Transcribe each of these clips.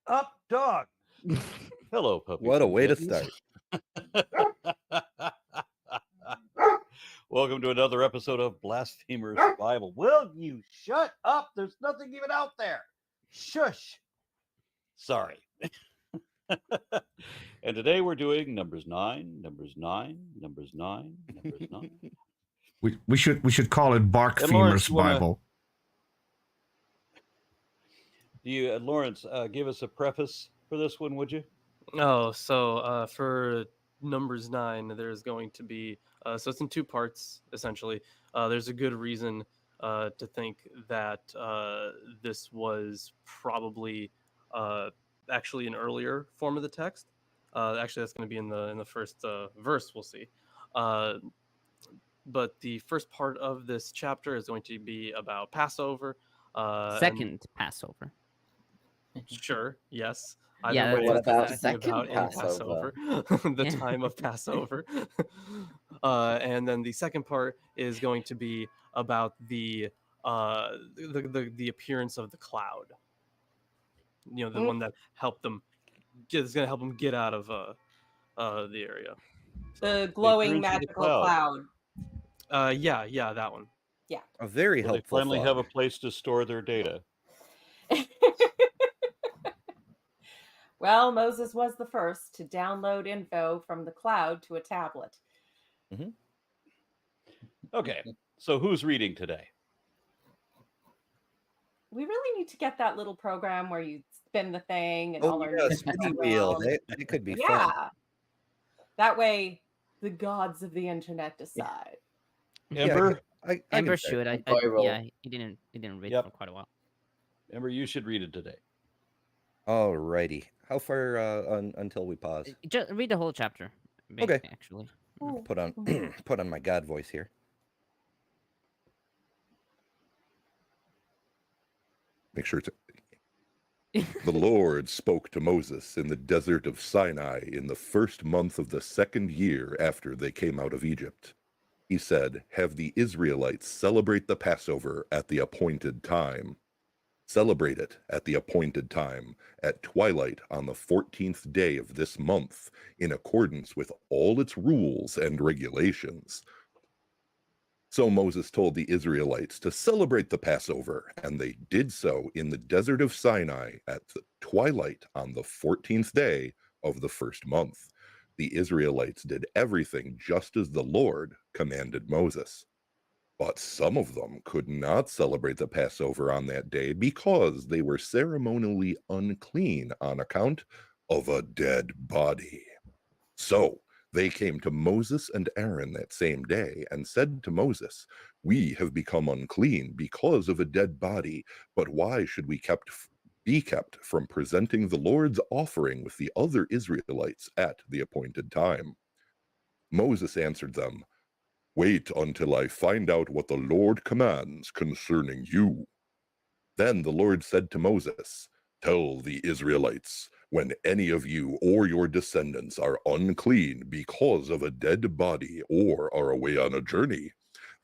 up, dog. Hello, puppies. What a and way to kittens. start. Welcome to another episode of Blasphemers Bible. Will you shut up? There's nothing even out there. Shush. Sorry. And today we're doing numbers 9. We should call it And Lawrence, Barkfemers Bible. Do you, Lawrence, give us a preface for this one, would you? Oh, so for numbers 9, there's going to be so it's in two parts essentially. There's a good reason to think that this was probably actually an earlier form of the text. Actually, that's going to be in the first verse. We'll see. But the first part of this chapter is going to be about Passover. Second Passover. Sure. Yes. Yeah, Either way, what it's about talking second about in Passover? the time of Passover. And then the second part is going to be about the appearance of the cloud. You know, the one that helped them is going to help them get out of the area. The glowing appearance of the magical cloud. cloud. Yeah, that one. A very Will they helpful finally thought. have a place to store their data? Well, Moses was the first to download info from the cloud to a tablet. Okay, so who's reading today? We really need to get that little program where you spin the thing and Oh, all our yeah, names spinning go wheel. around. That could be fun. Yeah. That way, the gods of the internet decide. Ember? I Ember can say. should. Yeah, he didn't read Yep. for quite a while. Ember, you should read it today. Alrighty. How far until we pause? Just read the whole chapter. Okay. Actually. Ooh. Put on put on my God voice here. Make sure to. The Lord spoke to Moses in the desert of Sinai in the first month of the second year after they came out of Egypt. He said, "Have the Israelites celebrate the Passover at the appointed time. Celebrate it at the appointed time, at twilight on the 14th day of this month, in accordance with all its rules and regulations." So Moses told the Israelites to celebrate the Passover, and they did so in the desert of Sinai at the twilight on the 14th day of the first month. The Israelites did everything just as the Lord commanded Moses. But some of them could not celebrate the Passover on that day because they were ceremonially unclean on account of a dead body. So they came to Moses and Aaron that same day and said to Moses, "We have become unclean because of a dead body, but why should we be kept from presenting the Lord's offering with the other Israelites at the appointed time?" Moses answered them, "Wait until I find out what the Lord commands concerning you." Then the Lord said to Moses, "Tell the Israelites, when any of you or your descendants are unclean because of a dead body or are away on a journey,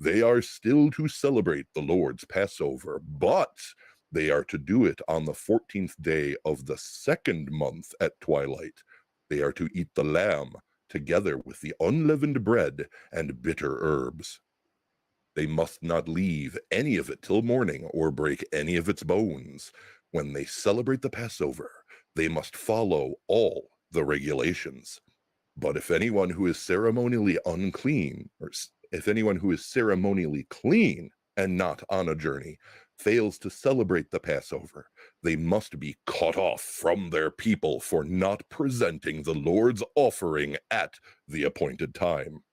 they are still to celebrate the Lord's Passover, but they are to do it on the 14th day of the second month at twilight. They are to eat the lamb together with the unleavened bread and bitter herbs. They must not leave any of it till morning or break any of its bones. When they celebrate the Passover, they must follow all the regulations. But if anyone who is ceremonially unclean, or if anyone who is ceremonially clean and not on a journey, fails to celebrate the Passover, they must be cut off from their people for not presenting the Lord's offering at the appointed time.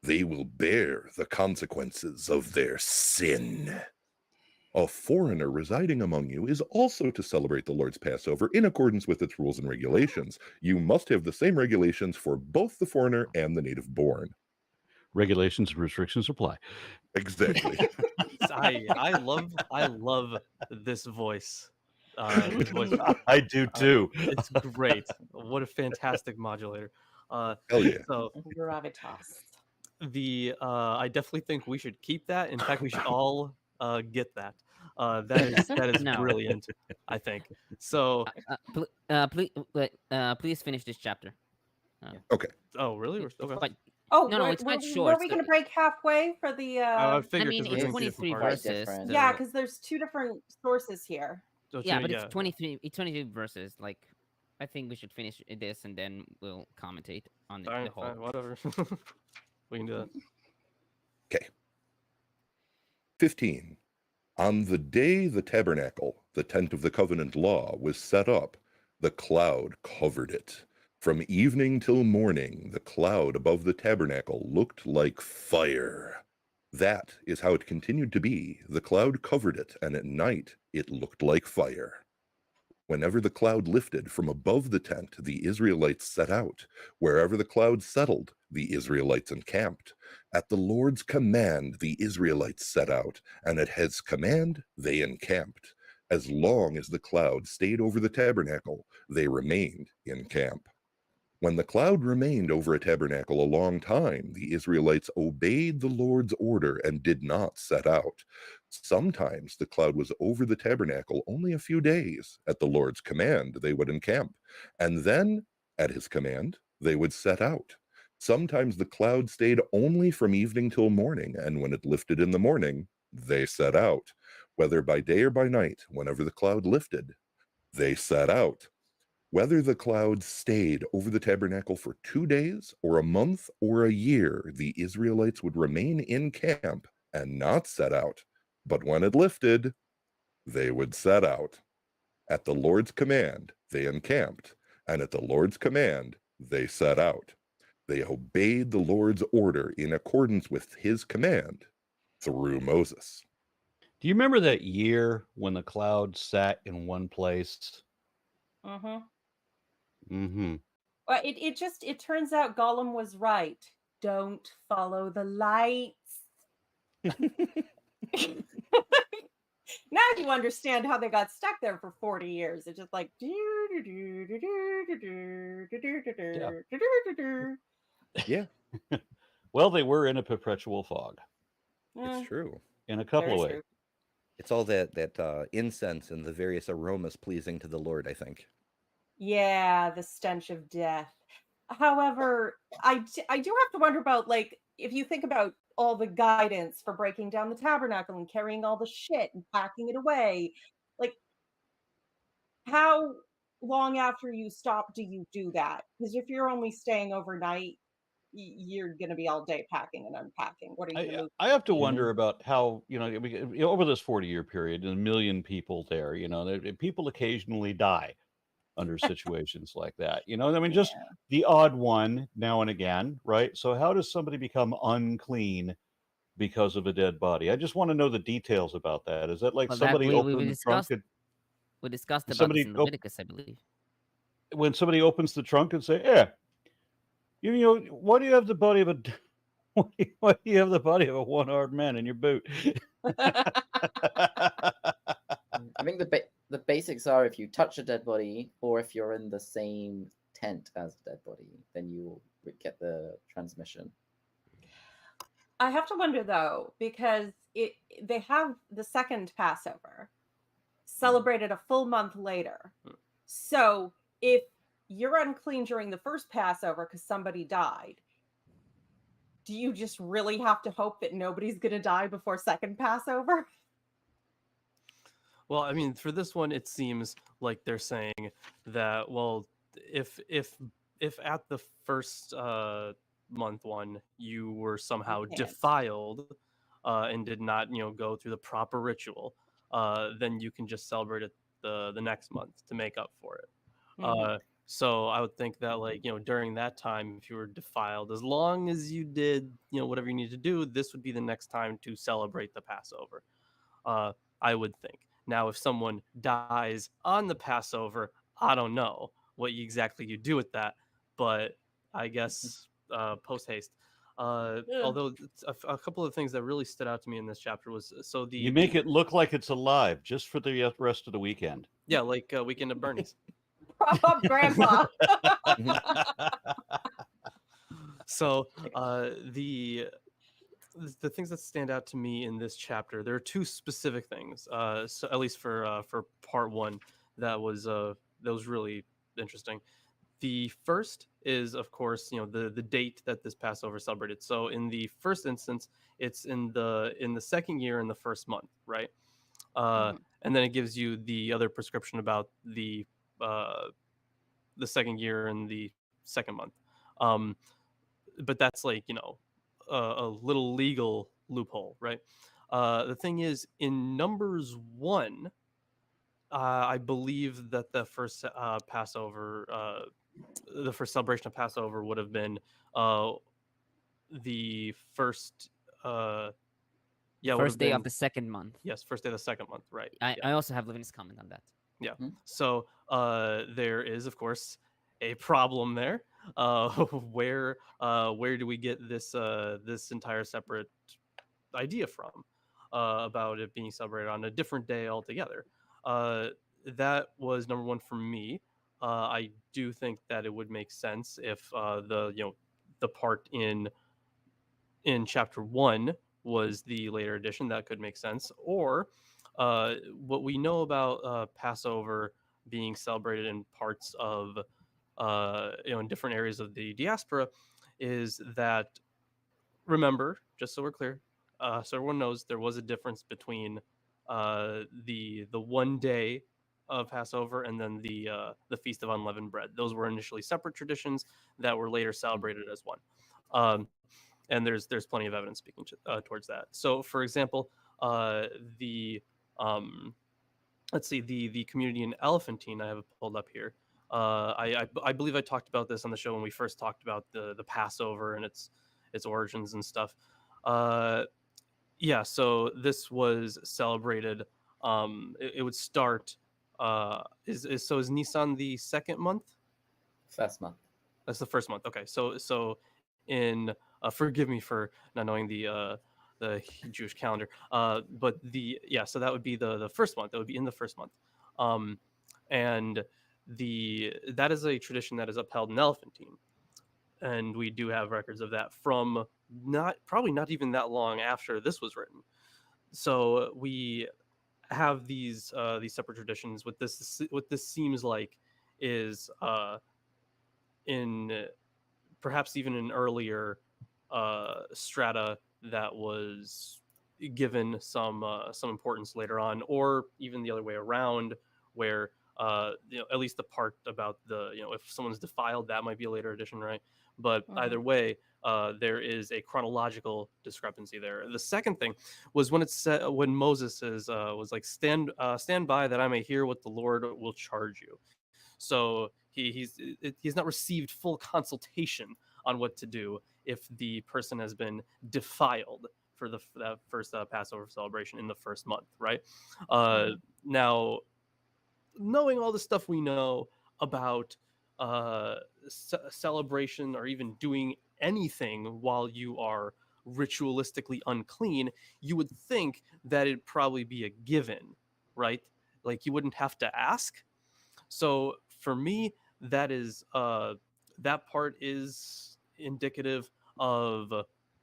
They will bear the consequences of their sin. A foreigner residing among you is also to celebrate the Lord's Passover in accordance with its rules and regulations. You must have the same regulations for both the foreigner and the native born." Regulations and restrictions apply. Exactly. I love this voice. This voice. I do too. It's great. What a fantastic modulator. Hell yeah. So Gravitas. I definitely think we should keep that. In fact, we should all get that. That is No. brilliant, I think. So, Please finish this chapter. oh really? Okay. But Oh, No, were, it's were quite we, short, were we so- going to break halfway for the? I would I figure mean, because we're it's doing 23 different parts. verses. Yeah, so- because there's two different sources here. So yeah, two- but it's 23. It's 22 verses. Like, I think we should finish this and then we'll commentate on the Fine, whole. fine, whatever. We can do that. 15. On the day the tabernacle, the tent of the covenant law, was set up, the cloud covered it. From evening till morning, the cloud above the tabernacle looked like fire. That is how it continued to be. The cloud covered it, and at night it looked like fire. Whenever the cloud lifted from above the tent, the Israelites set out. Wherever the cloud settled, the Israelites encamped. At the Lord's command, the Israelites set out, and at his command, they encamped. As long as the cloud stayed over the tabernacle, they remained in camp. When the cloud remained over a tabernacle a long time, the Israelites obeyed the Lord's order and did not set out. Sometimes the cloud was over the tabernacle only a few days. At the Lord's command, they would encamp, and then, at his command, they would set out. Sometimes the cloud stayed only from evening till morning, and when it lifted in the morning, they set out. Whether by day or by night, whenever the cloud lifted, they set out. Whether the cloud stayed over the tabernacle for 2 days or a month or a year, the Israelites would remain in camp and not set out. But when it lifted, they would set out. At the Lord's command, they encamped, and at the Lord's command, they set out. They obeyed the Lord's order in accordance with his command through Moses. Do you remember that year when the cloud sat in one place? Mm-hmm. Mm-hmm. Well, it turns out Gollum was right. Don't follow the lights. Now you understand how they got stuck there for 40 years. It's just like Yeah, Well, they were in a perpetual fog It's true. in a couple Very of ways. true. It's all that incense and the various aromas pleasing to the Lord, I think. Yeah, the stench of death. However, I do have to wonder about, like, if you think about all the guidance for breaking down the tabernacle and carrying all the shit and packing it away, like, how long after you stop do you do that? Because if you're only staying overnight, you're going to be all day packing and unpacking. What are you going to move? I have to wonder about how, over this 40-year period, and a million people there, people occasionally die under situations like that. Just the odd one now and again, right? So how does somebody become unclean because of a dead body? I just want to know the details about that. Is that like Well, somebody we opened the trunk discussed. We discussed about somebody this in Leviticus, I believe. when somebody opens the trunk and say, "Yeah, why do you have the body of a why do you have the body of a one-armed man in your boot?" I think the basics are if you touch a dead body or if you're in the same tent as a dead body, then you will get the transmission. I have to wonder though, because they have the second Passover celebrated a full month later. So if you're unclean during the first Passover because somebody died, do you just really have to hope that nobody's going to die before second Passover? Well, I mean, for this one, it seems like they're saying that, well, if at the first month one you were somehow can't. defiled and did not, go through the proper ritual, then you can just celebrate it the next month to make up for it. So I would think that, like, during that time, if you were defiled, as long as you did, whatever you need to do, this would be the next time to celebrate the Passover. I would think. Now, if someone dies on the Passover, I don't know what exactly you do with that, but I guess post haste. Although a couple of things that really stood out to me in this chapter was You make it look like it's alive just for the rest of the weekend. Yeah, like Weekend at Bernie's. Prop up Grandpa. So the the things that stand out to me in this chapter, there are two specific things. So at least for part one, that was really interesting. The first is, of course, the date that this Passover celebrated. So in the first instance, it's in the second year in the first month, right? And then it gives you the other prescription about the second year in the second month. But that's like a little legal loophole, right? The thing is, in Numbers 1, I believe that the first Passover, the first celebration of Passover would have been the first, would First have day been, of the second month. yes, first day of the second month, right? I also have Levine's comment on that. Yeah. Hmm. So there is, of course, a problem there. Where do we get this this entire separate idea from about it being celebrated on a different day altogether? That was number one for me. I do think that it would make sense if the part in chapter 1 was the later edition. That could make sense. Or what we know about Passover being celebrated in parts of in different areas of the diaspora is that, remember, just so we're clear, so everyone knows, there was a difference between the one day of Passover and then the Feast of Unleavened Bread. Those were initially separate traditions that were later celebrated as one. And there's plenty of evidence speaking towards that. So, for example, the let's see, the community in Elephantine, I have it pulled up here. I believe I talked about this on the show when we first talked about the Passover and its origins and stuff. Yeah, so this was celebrated. It would start. Is Nisan the second month? First month. That's the first month. Okay, so in forgive me for not knowing the Jewish calendar, but so that would be the first month. That would be in the first month, and that is a tradition that is upheld in Elephantine, and we do have records of that from probably not even that long after this was written. So we have these separate traditions. What this seems like is in perhaps even an earlier strata that was given some importance later on, or even the other way around, where at least the part about if someone's defiled, that might be a later addition, right? But either way, there is a chronological discrepancy there. The second thing was when it said, when Moses was like, stand by that I may hear what the Lord will charge you. So he's not received full consultation on what to do if the person has been defiled for that first Passover celebration in the first month, right? Now, knowing all the stuff we know about celebration or even doing anything while you are ritualistically unclean, you would think that it'd probably be a given, right? Like you wouldn't have to ask. So for me, that is that part is indicative of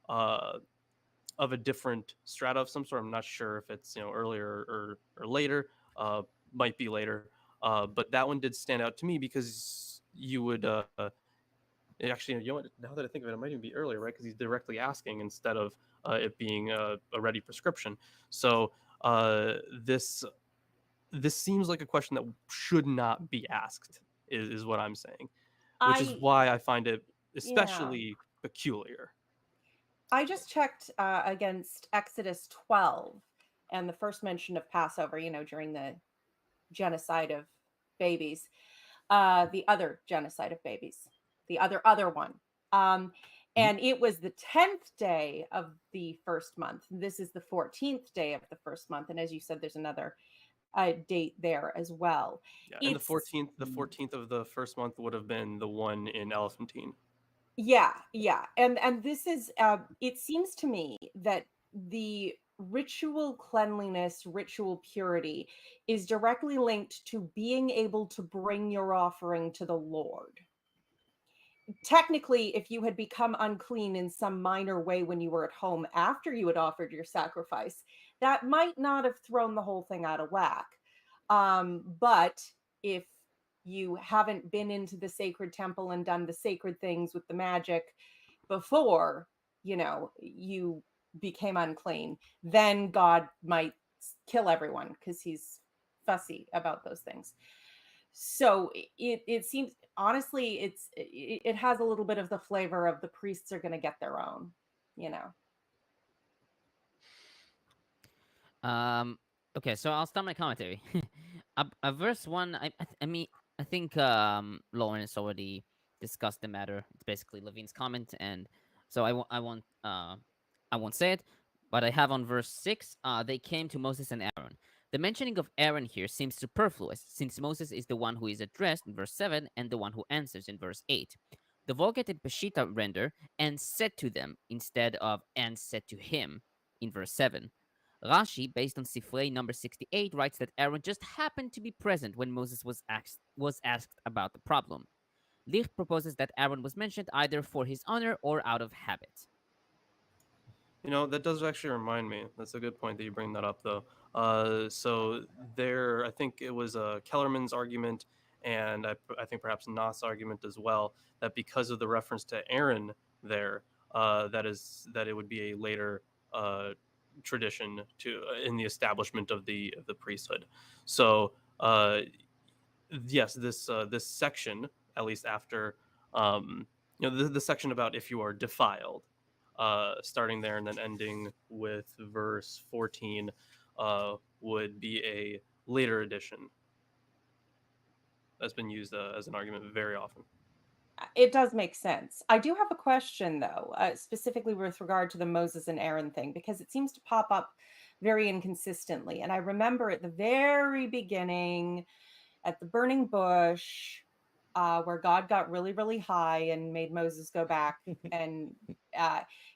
a different strata of some sort. I'm not sure if it's earlier or later. Might be later. But that one did stand out to me because you would actually, now that I think of it, it might even be earlier, right? Because he's directly asking instead of it being a ready prescription. So this seems like a question that should not be asked, is what I'm saying, which is why I find it especially peculiar. I just checked against Exodus 12 and the first mention of Passover, during the genocide of babies, the other genocide of babies, the other one. And it was the 10th day of the first month. This is the 14th day of the first month. And as you said, there's another date there as well. Yeah, and the 14th of the first month would have been the one in Elephantine. Yeah. And this is, it seems to me that the ritual cleanliness, ritual purity is directly linked to being able to bring your offering to the Lord. technically, if you had become unclean in some minor way when you were at home after you had offered your sacrifice, that might not have thrown the whole thing out of whack. But if you haven't been into the sacred temple and done the sacred things with the magic before, you became unclean, then God might kill everyone because he's fussy about those things. So it seems, honestly, it has a little bit of the flavor of the priests are going to get their own, Okay, so I'll start my commentary. Verse 1, I think Lawrence already discussed the matter. It's basically Levine's comment, and so I won't say it, but I have on verse 6, they came to Moses and Aaron. The mentioning of Aaron here seems superfluous, since Moses is the one who is addressed in verse 7 and the one who answers in verse 8. The Vulgate and Peshitta render and said to them instead of and said to him in verse 7. Rashi, based on Sifrei number 68, writes that Aaron just happened to be present when Moses was asked about the problem. Licht proposes that Aaron was mentioned either for his honor or out of habit. That does actually remind me. That's a good point that you bring that up, though. So there, I think it was Kellerman's argument, and I think perhaps Nass' argument as well, that because of the reference to Aaron there, that it would be a later tradition in the establishment of the priesthood. So yes, this section, at least after the section about if you are defiled, starting there and then ending with verse 14, would be a later addition that's been used as an argument very often. It does make sense. I do have a question, though, specifically with regard to the Moses and Aaron thing, because it seems to pop up very inconsistently. And I remember at the very beginning, at the burning bush, where God got really, really high and made Moses go back. And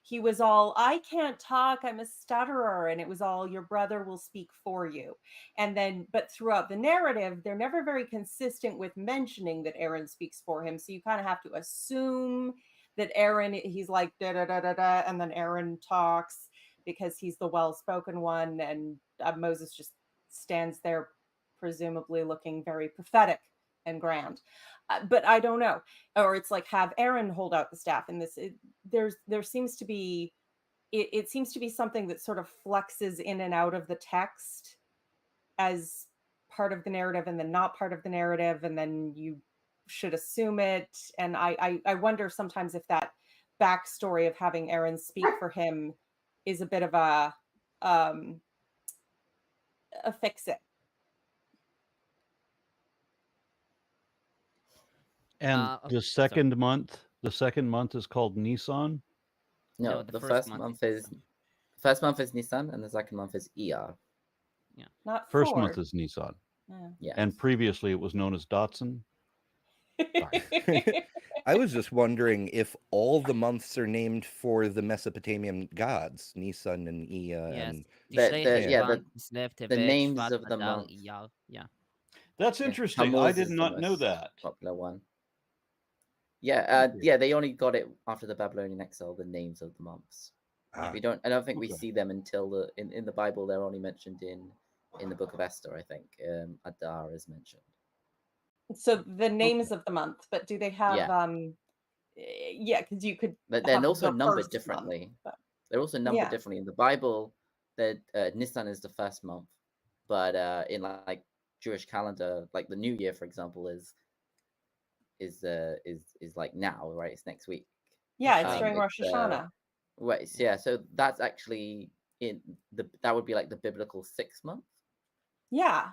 he was all, I can't talk, I'm a stutterer. And it was all, your brother will speak for you. And then, but throughout the narrative, they're never very consistent with mentioning that Aaron speaks for him. So you kind of have to assume that Aaron, he's like, da da da da da, and then Aaron talks because he's the well-spoken one. And Moses just stands there, presumably looking very prophetic and grand. But I don't know. Or it's like, have Aaron hold out the staff in this. There seems to be, it seems to be something that sort of flexes in and out of the text as part of the narrative and then not part of the narrative, and then you should assume it. And I wonder sometimes if that backstory of having Aaron speak for him is a bit of a fix-it. And Okay, the second month is called Nisan. No, the first month is Nisan, and the second month is Iyar. Yeah, Not First four. month is Nisan, Yeah. and previously it was known as Datsun. I was just wondering if all the months are named for the Mesopotamian gods, Nisan and Ea. yes. And The names of the months. Yeah. That's Yeah, interesting. I Tammuz did is the not know most that. popular one. Yeah, yeah, they only got it after the Babylonian exile, the names of the months. I don't think we Okay. see them until in the Bible. They're only mentioned in the book of Esther, I think. Adar is mentioned. So the names of the month, but do they have yeah, because you could, but they're have also the numbered first differently. month, but They're also numbered Yeah. differently in the Bible. That Nisan is the first month, but in like Jewish calendar, like the New Year, for example, is like now, right? It's next week. yeah, it's during Rosh it's, Hashanah. Right. Yeah. So that's actually that would be like the biblical 6th month. Yeah,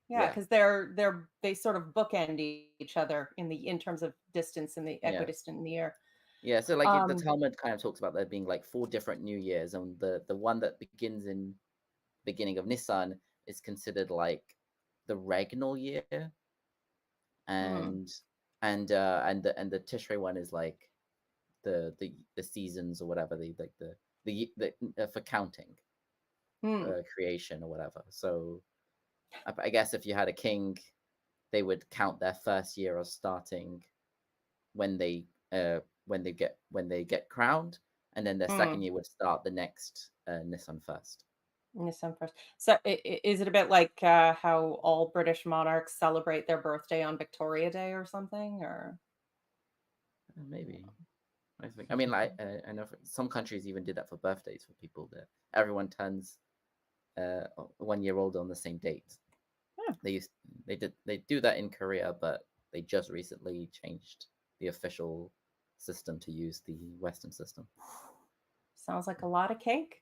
Yeah. because they sort of bookend each other in terms of distance and the Yeah. equidistant in the year. Yeah, so like the Talmud kind of talks about there being like 4 different New Years, and the one that begins in beginning of Nisan is considered like the regnal year, and the Tishrei one is like the seasons or whatever, the for counting creation or whatever. So I guess if you had a king, they would count their first year as starting when they when they get crowned, and then their second year would start the next Nisan first. Nisan first. So is it a bit like how all British monarchs celebrate their birthday on Victoria Day or something, or? Maybe. I mean, like I know some countries even did that for birthdays for people. That everyone turns 1 year old on the same date. They do that in Korea, but they just recently changed the official system to use the Western system. Sounds like a lot of cake.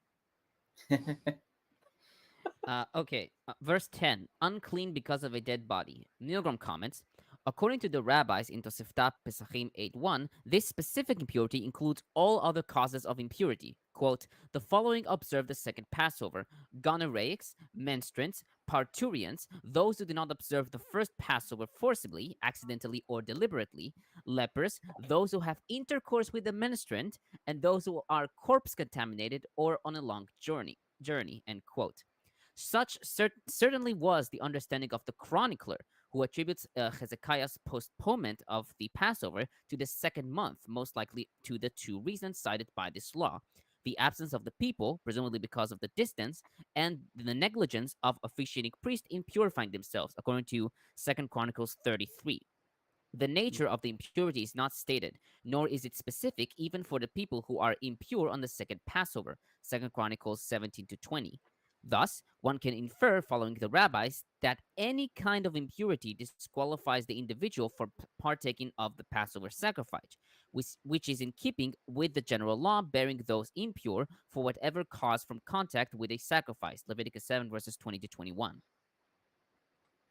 Okay, verse 10, unclean because of a dead body. Milgrom comments, according to the rabbis in Tosefta Pesachim 8.1, this specific impurity includes all other causes of impurity. Quote, the following observe the second Passover: gonorrheics, menstruants, parturients, those who do not observe the first Passover forcibly, accidentally, or deliberately, lepers, those who have intercourse with the menstruant, and those who are corpse contaminated or on a long journey, end quote. Such certainly was the understanding of the chronicler, who attributes Hezekiah's postponement of the Passover to the second month, most likely to the two reasons cited by this law: the absence of the people, presumably because of the distance, and the negligence of officiating priests in purifying themselves, according to 2 Chronicles 33. The nature of the impurity is not stated, nor is it specific even for the people who are impure on the second Passover, 2 Chronicles 17-20. Thus, one can infer, following the rabbis, that any kind of impurity disqualifies the individual for partaking of the Passover sacrifice, which is in keeping with the general law bearing those impure for whatever cause from contact with a sacrifice, Leviticus 7, verses 20-21.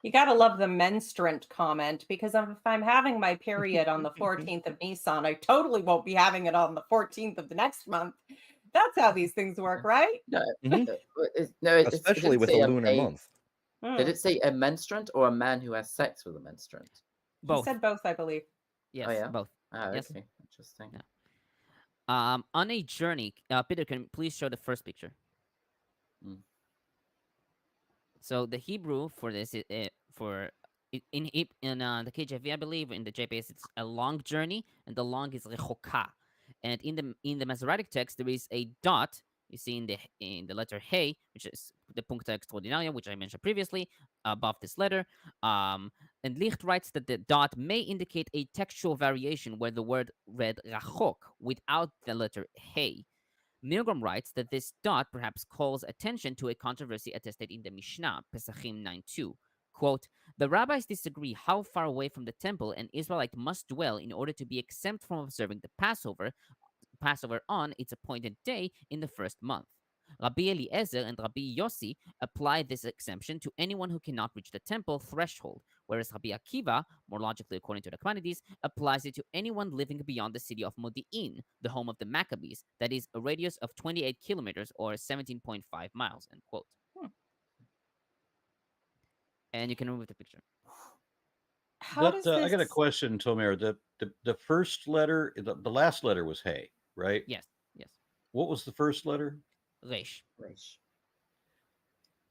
You gotta love the menstruant comment, because if I'm having my period on the 14th of Nisan, I totally won't be having it on the 14th of the next month. That's how these things work, right? No, Especially with a lunar month. Did it say a menstruant or a man who has sex with a menstruant? Both. He said both, I believe. Yes, oh, yeah? both. Oh, Yes. okay, interesting. Yeah. On a journey, Peter, can you please show the first picture? So the Hebrew for this is in the KJV, I believe, in the JPS, it's a long journey, and the long is rechoka. And in the Masoretic text, there is a dot. You see in the letter Hey, which is the puncta extraordinaria, which I mentioned previously, above this letter. And Licht writes that the dot may indicate a textual variation where the word read rachok without the letter Hey. Milgrom writes that this dot perhaps calls attention to a controversy attested in the Mishnah, Pesachim 9.2. Quote, the rabbis disagree how far away from the temple an Israelite must dwell in order to be exempt from observing the Passover on its appointed day in the first month. Rabbi Eliezer and Rabbi Yossi apply this exemption to anyone who cannot reach the temple threshold, whereas Rabbi Akiva, more logically according to the Nachmanides, applies it to anyone living beyond the city of Modi'in, the home of the Maccabees, that is a radius of 28 kilometers or 17.5 miles, end quote. And you can remove the picture. How does I got a this- question, Tomer. The first letter, the last letter was Hey, right? Yes. What was the first letter? Reish.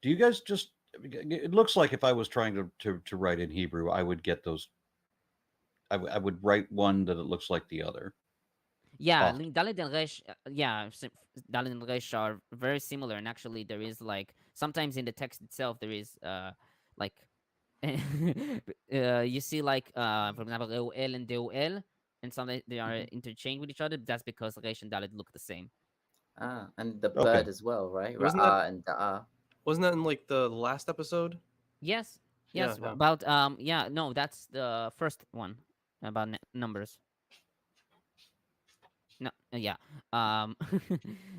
Do you guys just? It looks like if I was trying to write in Hebrew, I would get those. I would write one that it looks like the other. Yeah, Dalet and Resh. Dalet and Resh are very similar, and actually, there is like sometimes in the text itself there is like you see like for example Reuel and Deuel, and sometimes they are interchanged with each other. That's because Resh and Dalet look the same. And the bird as well, right? Ra'ah and Da'ah. Wasn't that in like the last episode? Yes. Yeah. About no, that's the first one about numbers. No, yeah.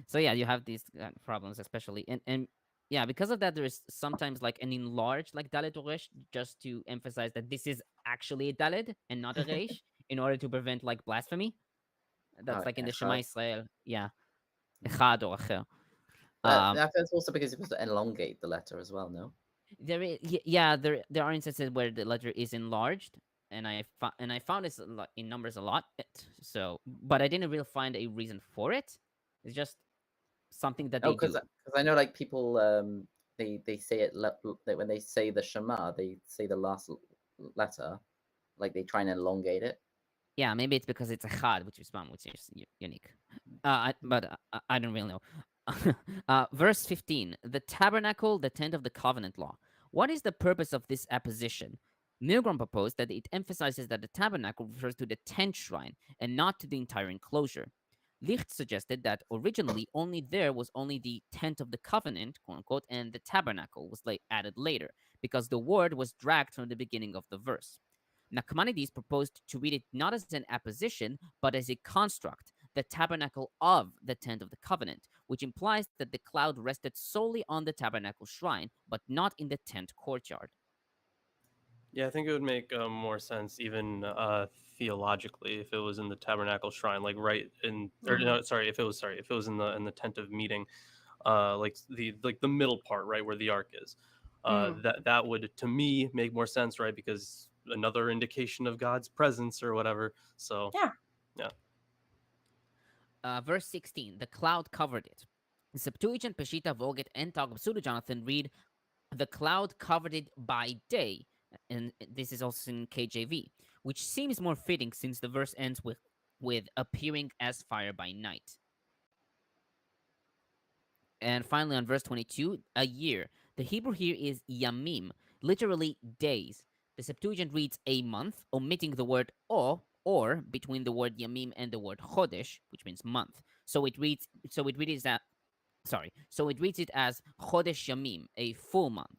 So yeah, you have these problems, especially, and yeah, because of that, there is sometimes like an enlarged like Dalet or Resh, just to emphasize that this is actually a Dalet and not a Resh, in order to prevent like blasphemy. That's like in the Shema Israel, yeah, Echad or Acher. That's also because it was to elongate the letter as well, no? There is, there are instances where the letter is enlarged, and I found this in numbers a lot. So, but I didn't really find a reason for it. It's just something that they do. Because I know like people they say it when they say the Shema, they say the last letter, like they try and elongate it. Yeah, maybe it's because it's a chad, which is unique. But I don't really know. Verse 15, the tabernacle, the tent of the covenant law. What is the purpose of this apposition? Milgrom proposed that it emphasizes that the tabernacle refers to the tent shrine and not to the entire enclosure. Licht suggested that originally there was only the tent of the covenant, quote unquote, and the tabernacle was added later, because the word was dragged from the beginning of the verse. Nachmanides proposed to read it not as an apposition, but as a construct, the tabernacle of the tent of the covenant, which implies that the cloud rested solely on the tabernacle shrine, but not in the tent courtyard. Yeah, I think it would make more sense even theologically if it was in the tabernacle shrine, like right in, or no, if it was in the tent of meeting, like the middle part, right where the ark is. That would, to me, make more sense, right? Because another indication of God's presence or whatever. So yeah. Verse 16, the cloud covered it. The Septuagint, Peshitta, Vulgate, and Targums Pseudo-Jonathan read, the cloud covered it by day, and this is also in KJV, which seems more fitting since the verse ends with appearing as fire by night. And finally, on verse 22, a year. The Hebrew here is yamim, literally days. The Septuagint reads a month, omitting the word or between the word yamim and the word chodesh, which means month. So it reads it as chodesh yamim, a full month.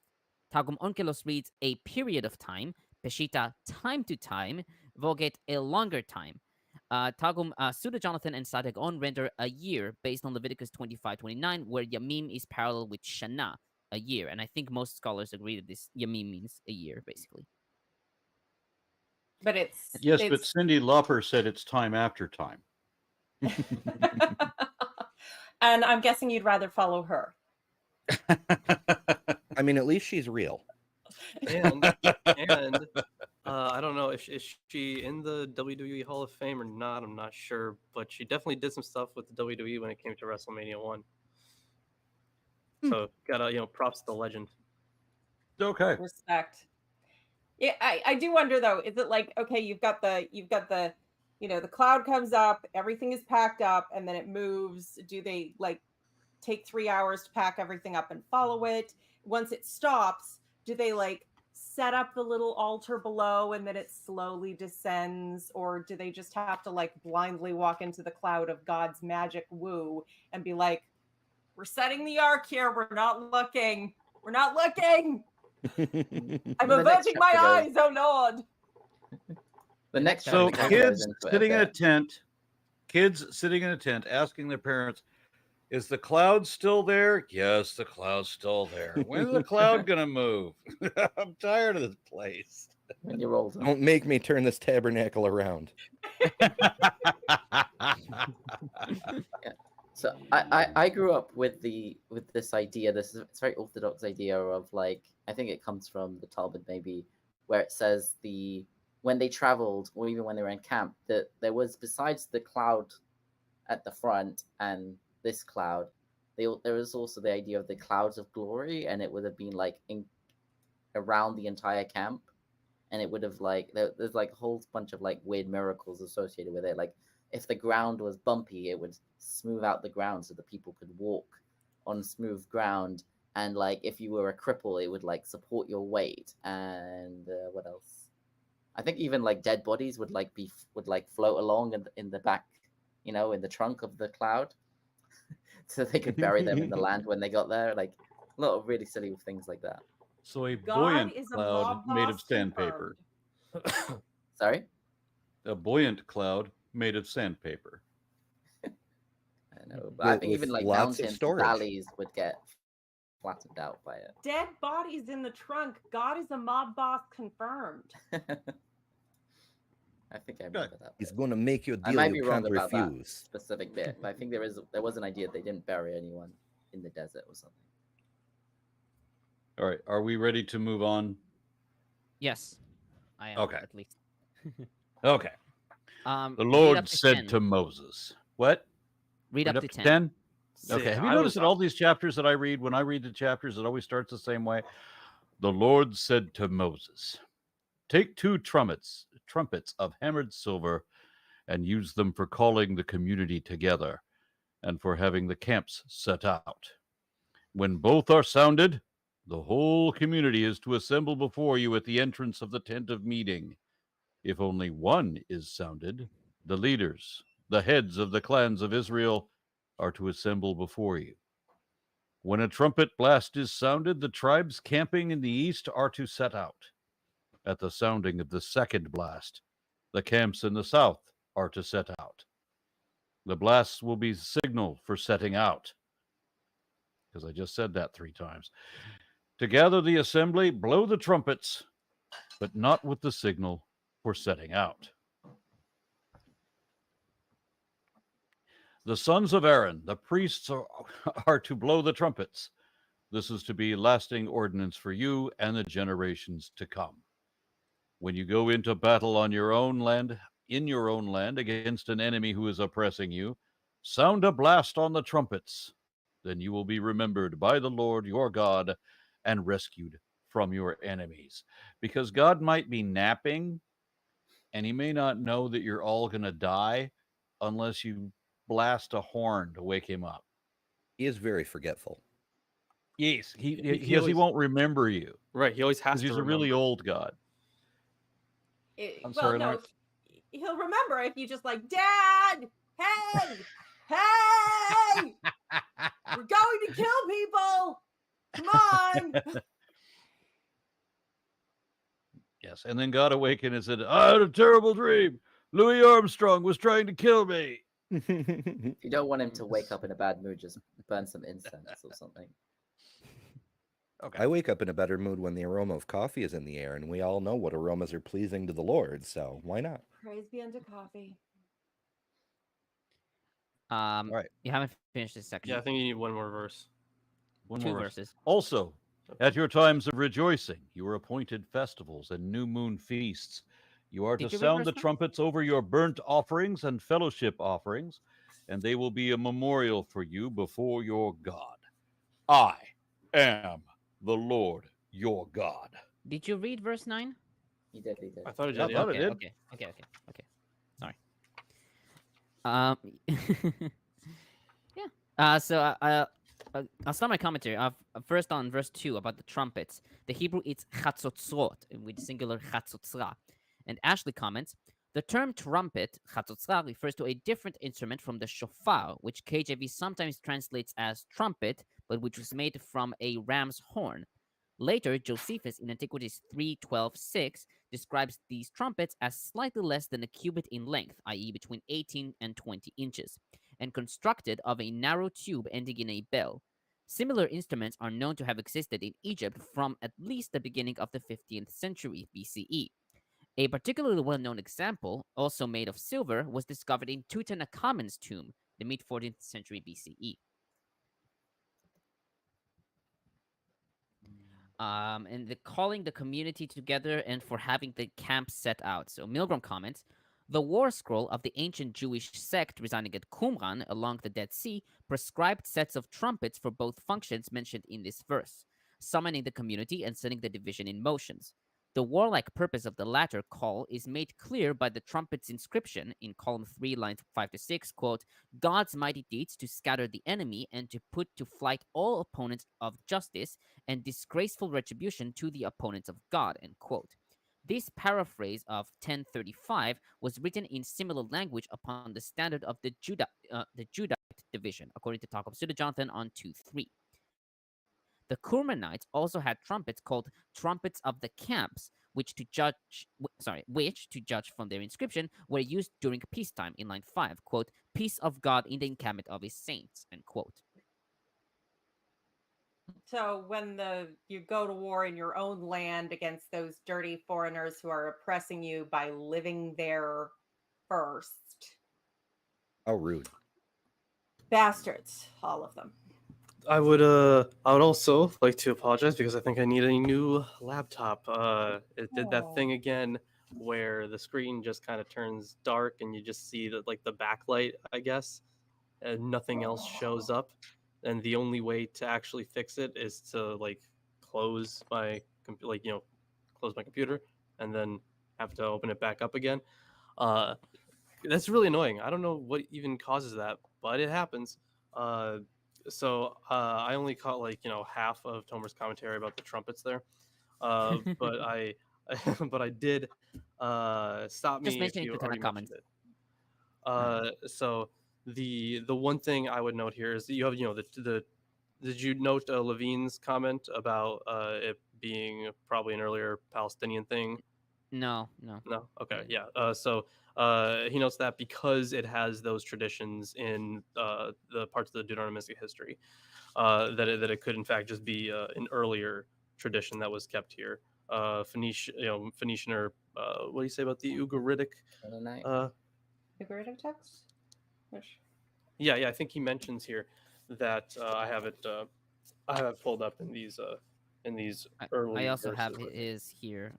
Targum Onkelos reads a period of time, Peshitta time to time, Vulgate a longer time. Targum Pseudo-Jonathan and Sadek On render a year based on Leviticus 25:29, where yamim is parallel with shana, a year. And I think most scholars agree that this yamim means a year, basically. But but Cindy Lauper said it's time after time. And I'm guessing you'd rather follow her. I mean, at least she's real. And I don't know if she in the WWE Hall of Fame or not. I'm not sure, but she definitely did some stuff with the WWE when it came to WrestleMania 1. So gotta props to the legend. Okay. Respect. Yeah, I do wonder though, is it like, okay, you've got the the cloud comes up, everything is packed up, and then it moves. Do they take 3 hours to pack everything up and follow it? Once it stops, do they set up the little altar below and then it slowly descends, or do they just have to blindly walk into the cloud of God's magic woo and be like, we're setting the ark here, we're not looking. I'm averting my eyes, oh Lord. The next so kids sitting in a tent asking their parents, is the cloud still there? Yes, the cloud's still there. When's the cloud gonna move? I'm tired of this place. When you're older. Don't make me turn this tabernacle around. So I grew up with this idea. This is very orthodox idea of I think it comes from the Talmud maybe, where it says when they traveled or even when they were in camp, that there was, besides the cloud at the front and this cloud, there was also the idea of the clouds of glory, and it would have been around the entire camp, and it would have there's a whole bunch of weird miracles associated with it. If the ground was bumpy, it would smooth out the ground so that people could walk on smooth ground, and if you were a cripple, it would support your weight. And what else? I think even dead bodies would float along in the back, in the trunk of the cloud. So they could bury them in the land when they got there. A lot of really silly things like that. So a buoyant cloud made of sandpaper. Sorry? A buoyant cloud made of sandpaper. I know, but I think even mountains, valleys would get flattened out by it. Dead bodies in the trunk. God is a mob boss confirmed. I think I remember that. He's going to make you a deal I might be you wrong can't about that refuse. specific bit, but I think there was an idea they didn't bury anyone in the desert or something. All right, are we ready to move on? Yes, I am. Okay. At least. Okay. The The Lord said to Moses, what? Read up to 10. Okay. Have you noticed that all these chapters that I read, when I read the chapters, it always starts the same way? The Lord said to Moses, take 2 trumpets of hammered silver and use them for calling the community together and for having the camps set out. When both are sounded, the whole community is to assemble before you at the entrance of the tent of meeting. If only one is sounded, the leaders, the heads of the clans of Israel, are to assemble before you. When a trumpet blast is sounded, the tribes camping in the east are to set out. At the sounding of the second blast, the camps in the south are to set out. The blasts will be signal for setting out, because I just said that 3 times. To gather the assembly, blow the trumpets, but not with the signal for setting out. The sons of Aaron, the priests, are to blow the trumpets. This is to be lasting ordinance for you and the generations to come. When you go into battle on your own land, in your own land, against an enemy who is oppressing you, sound a blast on the trumpets. Then you will be remembered by the Lord your God and rescued from your enemies. Because God might be napping, and he may not know that you're all going to die unless you blast a horn to wake him up. He is very forgetful. Yes, he won't remember you. Right, he always has to He's a remember. really old God. I'm sorry, Lawrence. He'll remember if you just like, Dad, hey, hey, we're going to kill people. Come on. Yes, and then God awakened and said, I had a terrible dream. Louis Armstrong was trying to kill me. If you don't want him to wake up in a bad mood, just burn some incense or something. Okay. I wake up in a better mood when the aroma of coffee is in the air, and we all know what aromas are pleasing to the Lord, so why not? Praise be unto coffee. Right. You haven't finished this section. Yeah, I think you need one more verse. Two verses. Also, at your times of rejoicing, your appointed festivals and new moon feasts, you are to sound the trumpets over your burnt offerings and fellowship offerings, and they will be a memorial for you before your God. I am the Lord your God. Did you read verse 9? He did. I thought it did. I thought it did. Okay. Sorry. Yeah. So I'll start my commentary. First on verse 2 about the trumpets. The Hebrew is chatzotzrot, with singular chatzotzra. And Ashley comments, the term trumpet, chatzotzra, refers to a different instrument from the shofar, which KJV sometimes translates as trumpet, but which was made from a ram's horn. Later, Josephus in Antiquities 3:12-6 describes these trumpets as slightly less than a cubit in length, i.e. between 18 and 20 inches, and constructed of a narrow tube ending in a bell. Similar instruments are known to have existed in Egypt from at least the beginning of the 15th century BCE. A particularly well-known example, also made of silver, was discovered in Tutankhamun's tomb, the mid-14th century BCE. And calling the community together and for having the camp set out. So Milgrom comments, the war scroll of the ancient Jewish sect residing at Qumran along the Dead Sea prescribed sets of trumpets for both functions mentioned in this verse, summoning the community and setting the division in motions. The warlike purpose of the latter call is made clear by the trumpet's inscription in column 3, lines 5-6, quote, God's mighty deeds to scatter the enemy and to put to flight all opponents of justice and disgraceful retribution to the opponents of God, end quote. This paraphrase of 1035 was written in similar language upon the standard of the Judite division, according to Talk of Jonathan on 2:3. The Qumranites also had trumpets called trumpets of the camps, which to judge from their inscription were used during peacetime in line 5, quote, peace of God in the encampment of his saints, end quote. So when you go to war in your own land against those dirty foreigners who are oppressing you by living there first. How rude. Bastards, all of them. I would also like to apologize because I think I need a new laptop. It did that thing again where the screen just kind of turns dark and you just see the backlight, I guess, and nothing else shows up. And the only way to actually fix it is to close my computer and then have to open it back up again. That's really annoying. I don't know what even causes that, but it happens. So I only caught like half of Tomer's commentary about the trumpets there, but I but I did stop Just me if mentioning you the already Tanakh comments. mentioned it. So the one thing I would note here is that you have the did you note Levine's comment about it being probably an earlier Palestinian thing? No. No. Okay. Yeah. So he notes that because it has those traditions in the parts of the Deuteronomistic history, that it could in fact just be an earlier tradition that was kept here. Phoenician or what do you say about the Ugaritic? Ugaritic text? Which? Yeah. I think he mentions here that I have it pulled up in these early. I also verses, have I think. his here.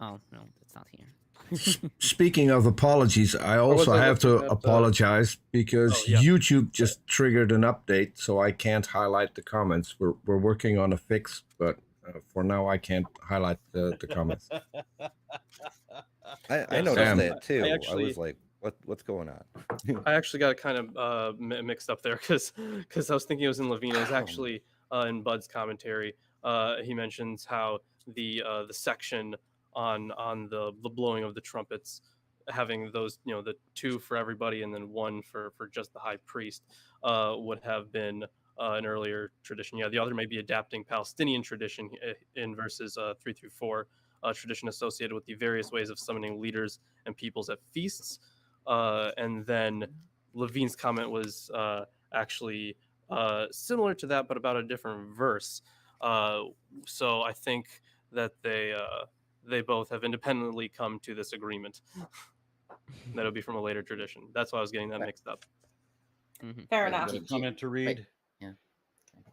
Oh no, that's not here. Speaking of apologies, I was also I have to looking at, apologize because Oh, yeah. YouTube just triggered an update, so I can't highlight the comments. We're working on a fix, but for now I can't highlight the comments. I noticed Damn. that too. I actually- was like, what's going on? I actually got kind of mixed up there because I was thinking it was in Levine. It was actually in Bud's commentary. He mentions how the section on the blowing of the trumpets, having those the two for everybody and then one for just the high priest, would have been an earlier tradition. Yeah, the other may be adapting Palestinian tradition in verses 3 through 4, tradition associated with the various ways of summoning leaders and peoples at feasts. And then Levine's comment was actually similar to that, but about a different verse. So I think that they both have independently come to this agreement. That'll be from a later tradition. That's why I was getting that mixed up. Fair Wait, enough. Got a comment to read. Yeah.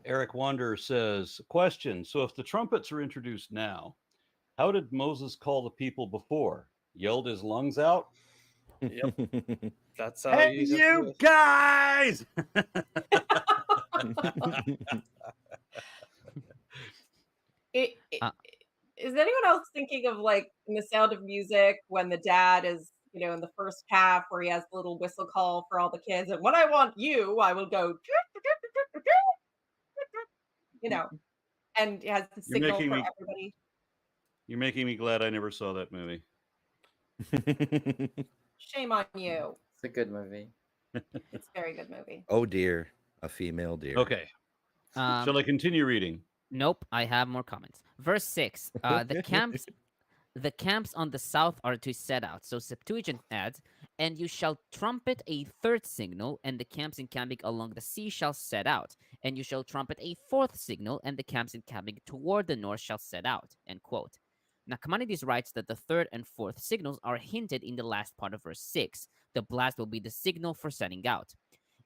Eric Wander says, question. So if the trumpets are introduced now, how did Moses call the people before? Yelled his lungs out? Yep. That's how Hey, you guys! Is anyone else thinking of like in The Sound of Music when the dad is, in the first half where he has the little whistle call for all the kids, and when I want you, I will go, and it has the signal for everybody. You're making me glad I never saw that movie. Shame on you. It's a good movie. It's a very good movie. Oh dear, a female deer. Okay. Shall I continue reading? Nope, I have more comments. Verse 6. The camps on the south are to set out. So Septuagint adds, and you shall trumpet a third signal, and the camps encamping along the sea shall set out. And you shall trumpet a fourth signal, and the camps encamping toward the north shall set out. End quote. Nachmanides writes that the third and fourth signals are hinted in the last part of verse 6. The blast will be the signal for setting out.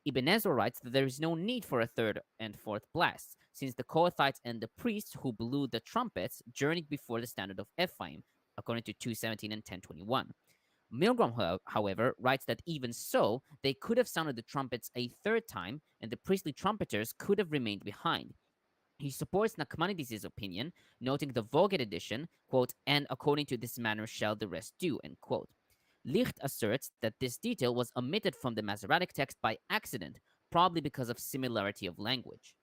Ibn Ezra writes that there is no need for a third and fourth blasts, since the Kohathites and the priests who blew the trumpets journeyed before the standard of Ephraim, according to 2:17 and 10:21. Milgrom, however, writes that even so, they could have sounded the trumpets a third time, and the priestly trumpeters could have remained behind. He supports Nachmanides' opinion, noting the Vulgate edition, quote, and according to this manner shall the rest do, end quote. Licht asserts that this detail was omitted from the Masoretic text by accident, probably because of similarity of language.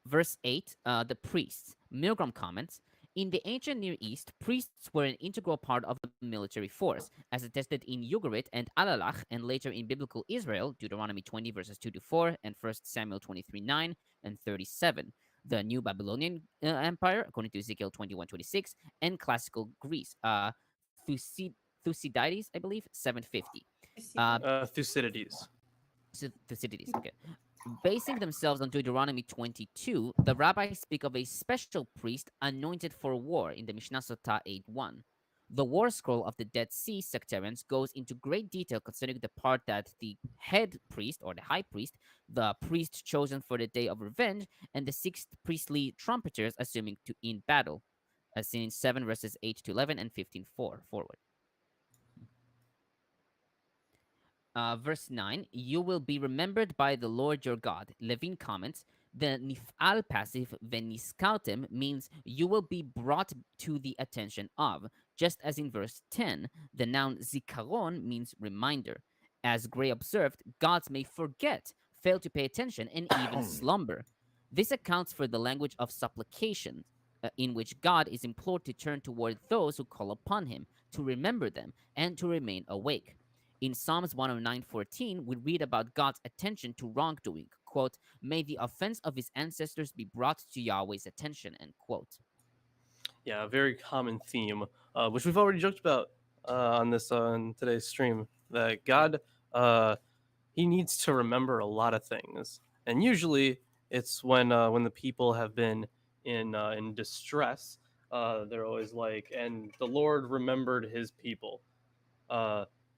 Verse 8, the priests. Milgrom comments, in the ancient Near East, priests were an integral part of the military force, as attested in Ugarit and Alalach, and later in biblical Israel, Deuteronomy 20 verses 2-4, and 1 Samuel 23:9 and 37. The New Babylonian Empire, according to Ezekiel 21:26, and classical Greece, Thucydides, I believe, 750. Thucydides. Thucydides, okay. Basing themselves on Deuteronomy 22, the rabbis speak of a special priest anointed for war in the Mishnah Sotah 8:1. The war scroll of the Dead Sea sectarians goes into great detail concerning the part that the head priest, or the high priest, the priest chosen for the day of revenge, and the 6 priestly trumpeters assuming to in battle, as seen in 7 verses 8-11 and 15:4 forward. Verse 9, you will be remembered by the Lord your God. Levine comments, The nif'al passive veniskartem means you will be brought to the attention of, just as in verse 10, the noun zikaron means reminder. As Gray observed, gods may forget, fail to pay attention, and even slumber. This accounts for the language of supplication, in which God is implored to turn toward those who call upon him, to remember them, and to remain awake. In Psalms 109:14, we read about God's attention to wrongdoing. Quote, may the offense of his ancestors be brought to Yahweh's attention, end quote. Yeah, a very common theme, which we've already joked about on today's stream, that God, he needs to remember a lot of things. And usually it's when the people have been in distress, they're always like, and the Lord remembered his people.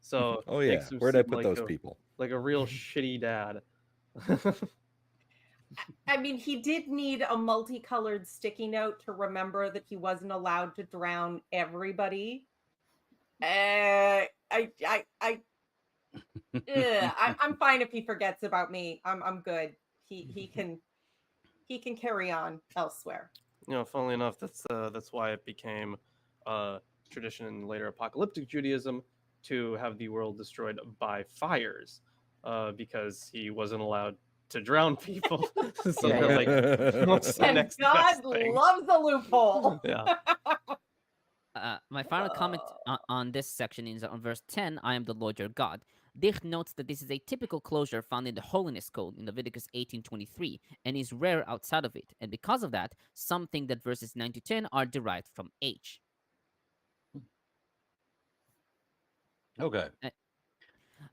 So oh yeah, where'd I put those people? Like a real shitty dad. I mean, he did need a multicolored sticky note to remember that he wasn't allowed to drown everybody. I'm fine if he forgets about me. I'm good. He can carry on elsewhere. You know, funnily enough, that's why it became tradition in later apocalyptic Judaism to have the world destroyed by fires, because he wasn't allowed to drown people. So Yeah. they're like, what's the And next God best thing? loves a loophole. Yeah. My final comment on this section is on verse 10, I am the Lord your God. Licht notes that this is a typical closure found in the Holiness Code in Leviticus 18:23 and is rare outside of it. And because of that, some think that verses 9 to 10 are derived from H. Okay.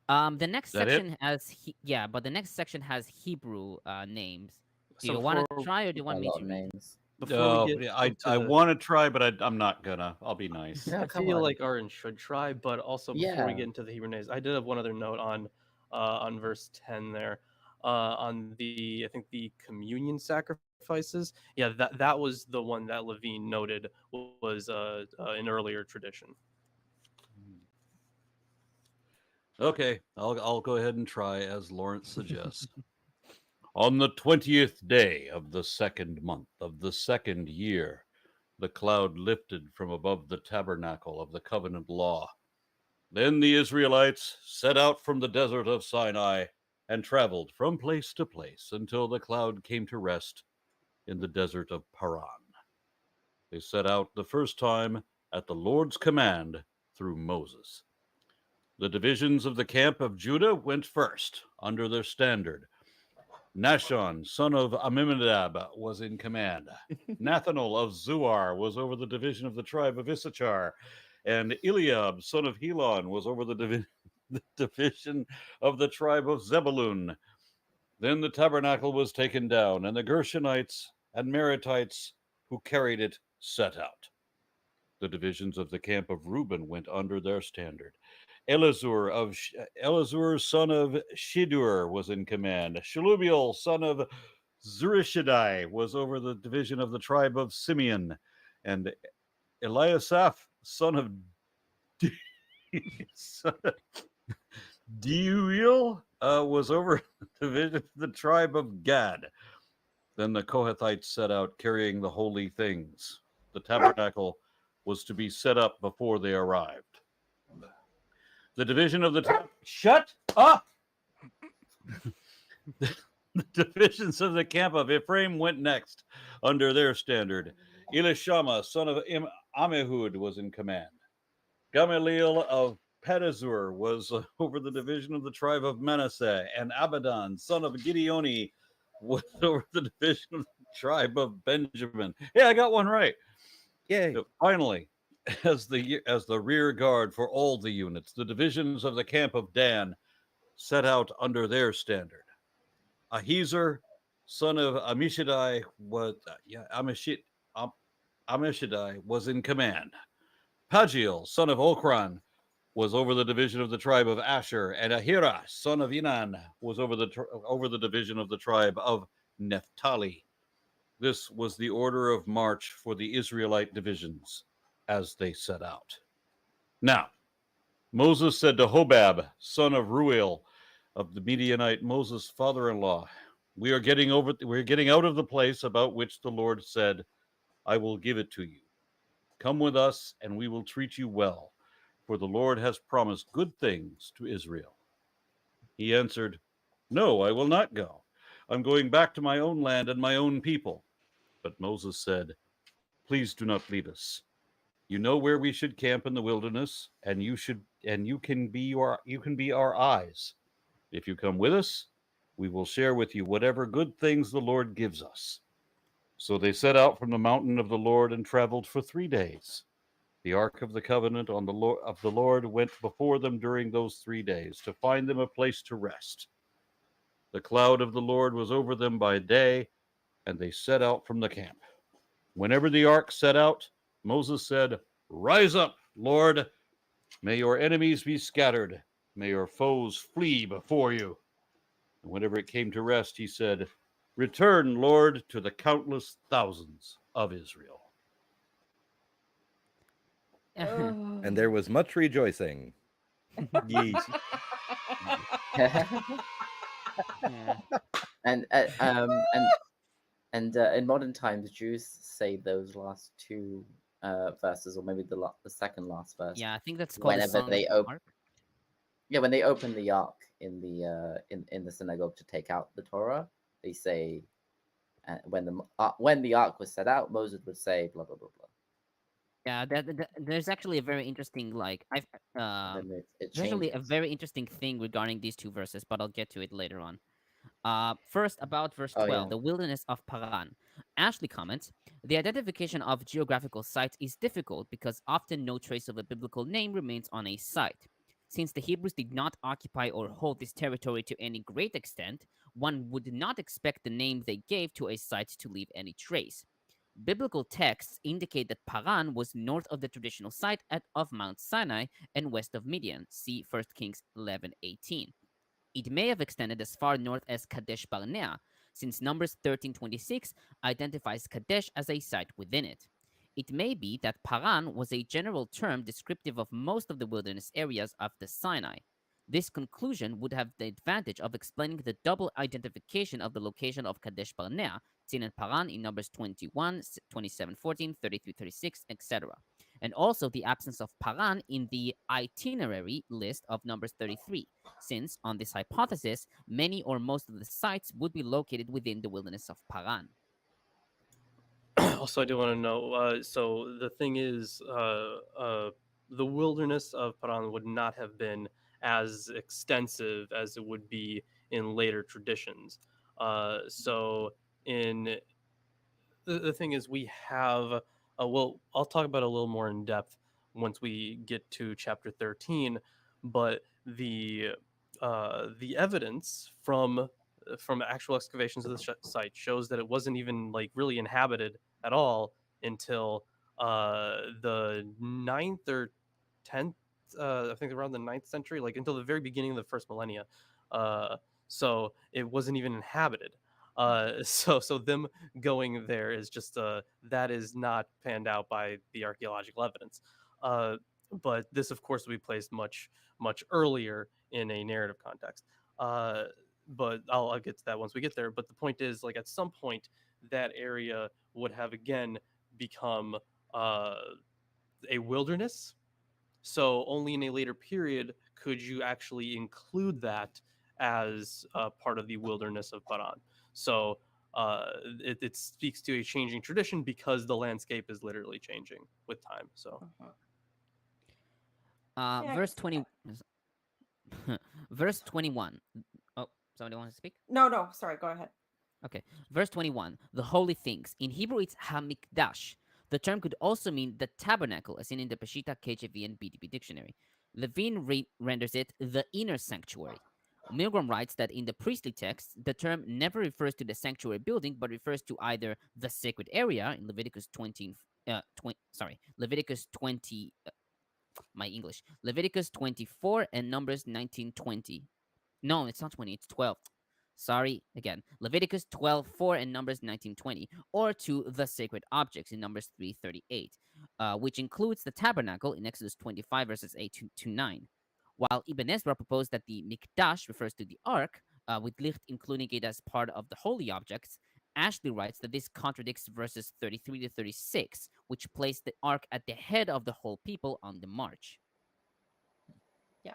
The next That section has but the next section has Hebrew names. Do So you want to before- try or do you want A me lot to of read? names. Before we get I into the- want to try, but I'm not gonna. I'll be nice. No, I come feel on. like Aaron should try, but also before we Yeah. get into the Hebrew names, I did have one other note on verse 10 there, on I think the communion sacrifices. Yeah, that was the one that Levine noted was an earlier tradition. Okay, I'll go ahead and try as Lawrence suggests. On the 20th day of the second month of the second year, the cloud lifted from above the tabernacle of the covenant law. Then the Israelites set out from the desert of Sinai and traveled from place to place until the cloud came to rest in the desert of Paran. They set out the first time at the Lord's command through Moses. The divisions of the camp of Judah went first under their standard. Nashon, son of Amminadab, was in command. Nathanael of Zuar was over the division of the tribe of Issachar, and Eliab, son of Helon, was over the division of the tribe of Zebulun. Then the tabernacle was taken down, and the Gershonites and Meritites who carried it set out. The divisions of the camp of Reuben went under their standard. Elazur, son of Shidur, was in command. Shelumiel, son of Zurishaddai, was over the division of the tribe of Simeon. And Eliasaph, son of Deuel, was over the division of the tribe of Gad. Then the Kohathites set out carrying the holy things. The tabernacle was to be set up before they arrived. The division of the shut up. The divisions of the camp of Ephraim went next under their standard. Elishama, son of Ammihud, was in command. Gamaliel of Pedazur was over the division of the tribe of Manasseh, and Abadan, son of Gideoni, was over the division of the tribe of Benjamin. Yeah, I got one right. Yay. Finally, as the rear guard for all the units, the divisions of the camp of Dan set out under their standard. Ahiezer, son of Ammishaddai, Ammishaddai was in command. Pagiel, son of Okran, was over the division of the tribe of Asher, and Ahira, son of Enan, was over the division of the tribe of Naphtali. This was the order of march for the Israelite divisions as they set out. Now, Moses said to Hobab, son of Ruel, of the Midianite Moses' father-in-law, We are getting out of the place about which the Lord said, I will give it to you. Come with us, and we will treat you well, for the Lord has promised good things to Israel. He answered, No, I will not go. I'm going back to my own land and my own people. But Moses said, Please do not leave us. You know where we should camp in the wilderness, and you can be our eyes. If you come with us, we will share with you whatever good things the Lord gives us. So they set out from the mountain of the Lord and traveled for 3 days. The ark of the covenant of the Lord went before them during those 3 days to find them a place to rest. The cloud of the Lord was over them by day, and they set out from the camp. Whenever the ark set out, Moses said, Rise up, Lord. May your enemies be scattered. May your foes flee before you. And whenever it came to rest, he said, Return, Lord, to the countless thousands of Israel. And there was much rejoicing. Yes. Yeah. And in modern times, Jews say those last two verses, or maybe the second last verse. Yeah, I think that's called whenever the they open. Ark. Yeah, when they open the ark in the synagogue to take out the Torah, they say, when the ark was set out, Moses would say, blah blah blah blah. Yeah, there's actually a very interesting there's actually a very interesting thing regarding these two verses, but I'll get to it later on. First, about verse 12, the wilderness of Paran. Ashley comments, the identification of geographical sites is difficult because often no trace of a biblical name remains on a site. Since the Hebrews did not occupy or hold this territory to any great extent, one would not expect the name they gave to a site to leave any trace. Biblical texts indicate that Paran was north of the traditional site of Mount Sinai and west of Midian. See 1 Kings 11:18. It may have extended as far north as Kadesh Barnea, since Numbers 13:26 identifies Kadesh as a site within it. It may be that Paran was a general term descriptive of most of the wilderness areas of the Sinai. This conclusion would have the advantage of explaining the double identification of the location of Kadesh Barnea, seen in Paran in Numbers 21, 27:14, 33:36, etc. And also the absence of Paran in the itinerary list of Numbers 33, since, on this hypothesis, many or most of the sites would be located within the wilderness of Paran. Also, I do want to know, so the thing is, the wilderness of Paran would not have been as extensive as it would be in later traditions. So in the thing is, we have, well, I'll talk about it a little more in depth once we get to chapter 13, but the evidence from actual excavations of the site shows that it wasn't even like really inhabited at all until the 9th or 10th, I think around the 9th century, like until the very beginning of the first millennia. So it wasn't even inhabited. So them going there is just that is not panned out by the archaeological evidence. But this, of course, will be placed much earlier in a narrative context. But I'll get to that once we get there. But the point is, like, at some point, that area would have again become a wilderness. So only in a later period could you actually include that as part of the wilderness of Paran. So it speaks to a changing tradition because the landscape is literally changing with time. So verse 20 verse 21. Oh, somebody wants to speak? No, sorry, go ahead. Okay, verse 21, the holy things. In Hebrew, it's Ha-Mikdash. The term could also mean the tabernacle, as in the Peshitta, KJV, and BDB dictionary. Levine renders it the inner sanctuary. Milgrom writes that in the priestly text, the term never refers to the sanctuary building, but refers to either the sacred area in Leviticus 20, Leviticus 20, Leviticus 24 and Numbers 19:20. No, it's not 20, it's 12. Sorry, again, Leviticus 12:4 and Numbers 19:20, or to the sacred objects in Numbers 3:38, which includes the tabernacle in Exodus 25 verses 8 to 9. While Ibn Ezra proposed that the Mikdash refers to the ark, with Licht including it as part of the holy objects, Ashley writes that this contradicts verses 33 to 36, which place the ark at the head of the whole people on the march. Yeah.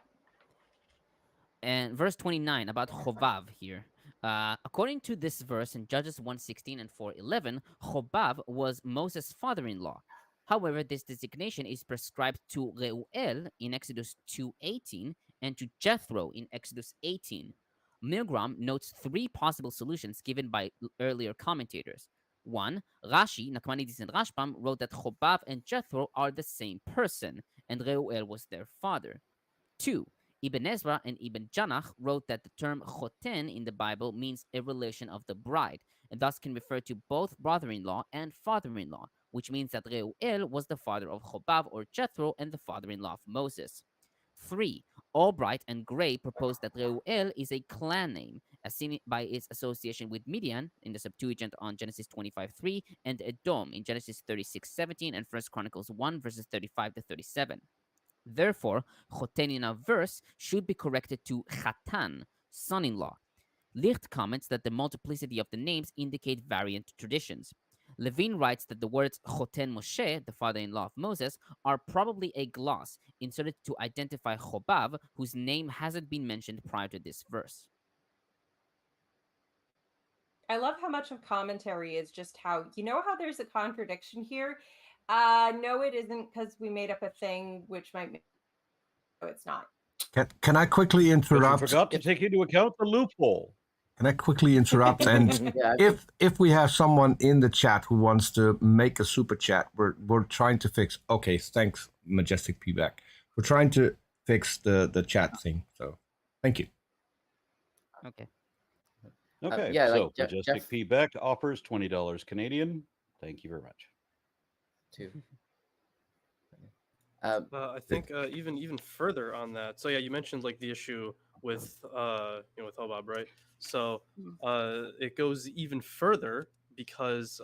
And verse 29 about Chobav here. According to this verse in Judges 1:16 and 4:11, Chobav was Moses' father-in-law. However, this designation is prescribed to Reuel in Exodus 2:18 and to Jethro in Exodus 18. Milgrom notes three possible solutions given by earlier commentators. One, Rashi, Nachmanides and Rashbam wrote that Chobav and Jethro are the same person, and Reuel was their father. Two, Ibn Ezra and Ibn Janach wrote that the term choten in the Bible means a relation of the bride, and thus can refer to both brother-in-law and father-in-law, which means that Reuel was the father of Chobav or Jethro and the father-in-law of Moses. 3. Albright and Gray propose that Reuel is a clan name, as seen by its association with Midian in the Septuagint on Genesis 25:3 and Edom in Genesis 36:17 and 1 Chronicles 1 verses 35 to 37. Therefore, choten in a verse should be corrected to chatan, son-in-law. Licht comments that the multiplicity of the names indicate variant traditions. Levine writes that the words choten Moshe, the father-in-law of Moses, are probably a gloss inserted to identify Chobav, whose name hasn't been mentioned prior to this verse. I love how much of commentary is just how, how there's a contradiction here? No, it isn't, because we made up a thing which might make... No, it's not. Can I quickly interrupt? But you forgot to take into account the loophole. Can I quickly interrupt? And if we have someone in the chat who wants to make a super chat, we're trying to fix. Okay, thanks, Majestic P-Back. We're trying to fix the chat thing. So, thank you. Okay. Okay. Yeah, so like Majestic P-Back offers $20 Canadian. Thank you very much. Two. I think even further on that. So yeah, you mentioned like the issue with with Hobab, right? So it goes even further because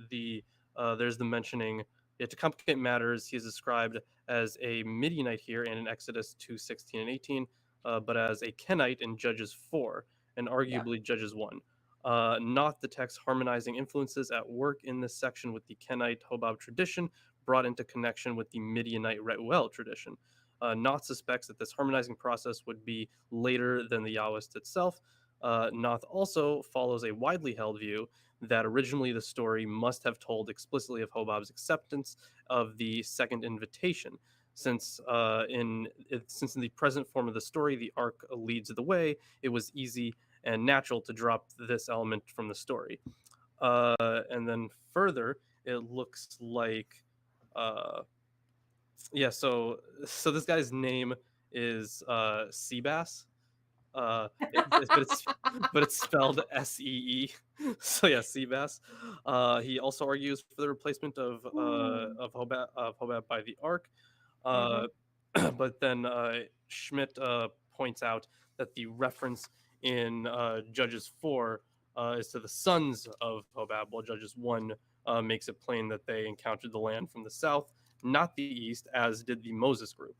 there's the mentioning. To complicate matters, he is described as a Midianite here and in Exodus 2:16 and 18, but as a Kenite in Judges 4 and arguably Judges 1. Not the text harmonizing influences at work in this section with the Kenite Hobab tradition brought into connection with the Midianite Reuel tradition. Noth suspects that this harmonizing process would be later than the Yahwist itself. Noth also follows a widely held view that originally the story must have told explicitly of Hobab's acceptance of the second invitation, since in the present form of the story, the ark leads the way, it was easy and natural to drop this element from the story. And then further, it looks like so this guy's name is Seabass, but it's spelled S-E-E. So yeah, Seabass. He also argues for the replacement of Hobab by the ark. But then Schmidt points out that the reference in Judges 4 is to the sons of Hobab, while Judges 1 makes it plain that they encountered the land from the south, not the east, as did the Moses group.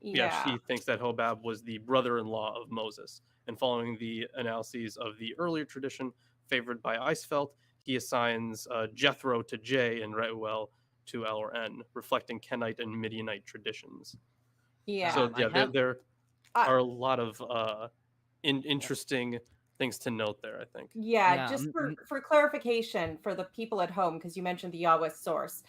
She thinks that Hobab was the brother-in-law of Moses. And following the analyses of the earlier tradition favored by Eisfeld, he assigns Jethro to J and Reuel to L or N, reflecting Kenite and Midianite traditions. Yeah. So there are a lot of interesting things to note there, I think. Yeah, just for clarification for the people at home, because you mentioned the Yahweh source.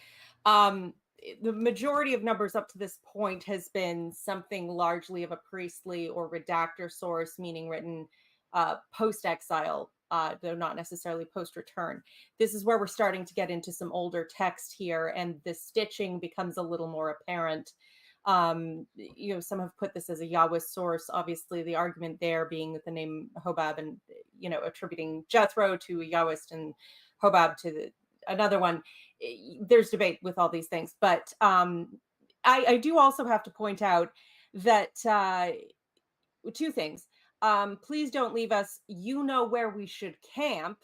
The majority of numbers up to this point has been something largely of a priestly or redactor source, meaning written post-exile, though not necessarily post-return. This is where we're starting to get into some older text here, and the stitching becomes a little more apparent. Some have put this as a Yahweh source. Obviously, the argument there being that the name Hobab and, attributing Jethro to a Yahwist and Hobab to another one. There's debate with all these things. But I do also have to point out that two things. Please don't leave us, where we should camp,